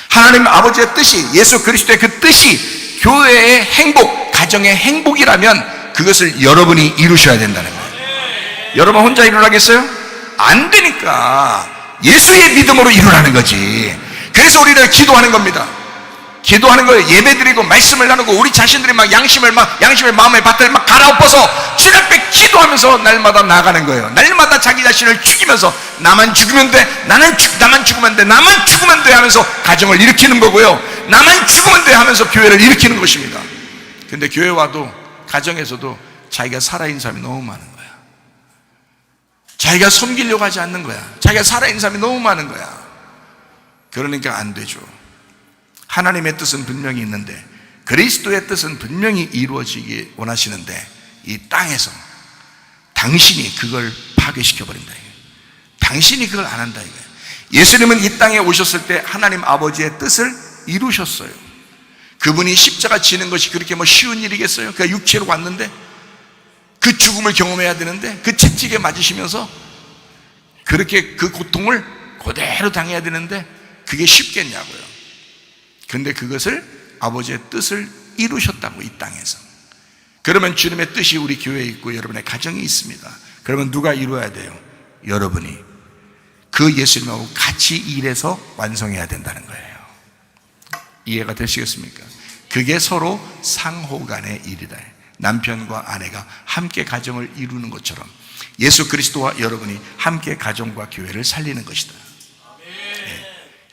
하나님 아버지의 뜻이, 예수 그리스도의 그 뜻이 교회의 행복, 가정의 행복이라면 그것을 여러분이 이루셔야 된다는 거예요. 여러분 혼자 이루라겠어요? 안 되니까 예수의 믿음으로 이루라는 거지. 그래서 우리는 기도하는 겁니다. 기도하는 거예요. 예배드리고 말씀을 나누고 우리 자신들이 막 양심의 마음의 밭을 막 갈아엎어서 주님 앞에 기도하면서 날마다 나아가는 거예요. 날마다 자기 자신을 죽이면서 나만 죽으면 돼, 나만 죽으면 돼, 나만 죽으면 돼 하면서 가정을 일으키는 거고요. 나만 죽으면 돼 하면서 교회를 일으키는 것입니다. 근데 교회 와도 가정에서도 자기가 살아있는 사람이 너무 많은 거야. 자기가 섬기려고 하지 않는 거야. 자기가 살아있는 사람이 너무 많은 거야. 그러니까 안 되죠. 하나님의 뜻은 분명히 있는데, 그리스도의 뜻은 분명히 이루어지기 원하시는데, 이 땅에서 당신이 그걸 파괴시켜버린다. 당신이 그걸 안 한다 이거예요. 예수님은 이 땅에 오셨을 때 하나님 아버지의 뜻을 이루셨어요. 그분이 십자가 지는 것이 그렇게 쉬운 일이겠어요? 그냥 육체로 왔는데 그 죽음을 경험해야 되는데, 그 채찍에 맞으시면서 그렇게 그 고통을 그대로 당해야 되는데 그게 쉽겠냐고요. 근데 그것을 아버지의 뜻을 이루셨다고, 이 땅에서. 그러면 주님의 뜻이 우리 교회에 있고 여러분의 가정에 있습니다. 그러면 누가 이루어야 돼요? 여러분이 그 예수님하고 같이 일해서 완성해야 된다는 거예요. 이해가 되시겠습니까? 그게 서로 상호간의 일이다. 남편과 아내가 함께 가정을 이루는 것처럼 예수 그리스도와 여러분이 함께 가정과 교회를 살리는 것이다.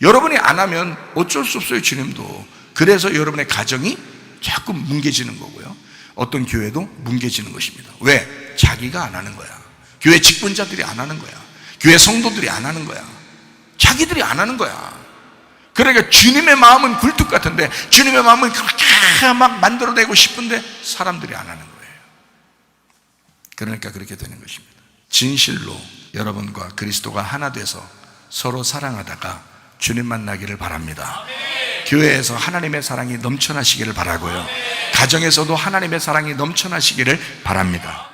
여러분이 안 하면 어쩔 수 없어요, 주님도. 그래서 여러분의 가정이 자꾸 뭉개지는 거고요. 어떤 교회도 뭉개지는 것입니다. 왜? 자기가 안 하는 거야. 교회 직분자들이 안 하는 거야. 교회 성도들이 안 하는 거야. 자기들이 안 하는 거야. 그러니까 주님의 마음은 굴뚝 같은데, 주님의 마음은 그렇게 막 만들어내고 싶은데 사람들이 안 하는 거예요. 그러니까 그렇게 되는 것입니다. 진실로 여러분과 그리스도가 하나 돼서 서로 사랑하다가 주님 만나기를 바랍니다. 교회에서 하나님의 사랑이 넘쳐나시기를 바라고요. 가정에서도 하나님의 사랑이 넘쳐나시기를 바랍니다.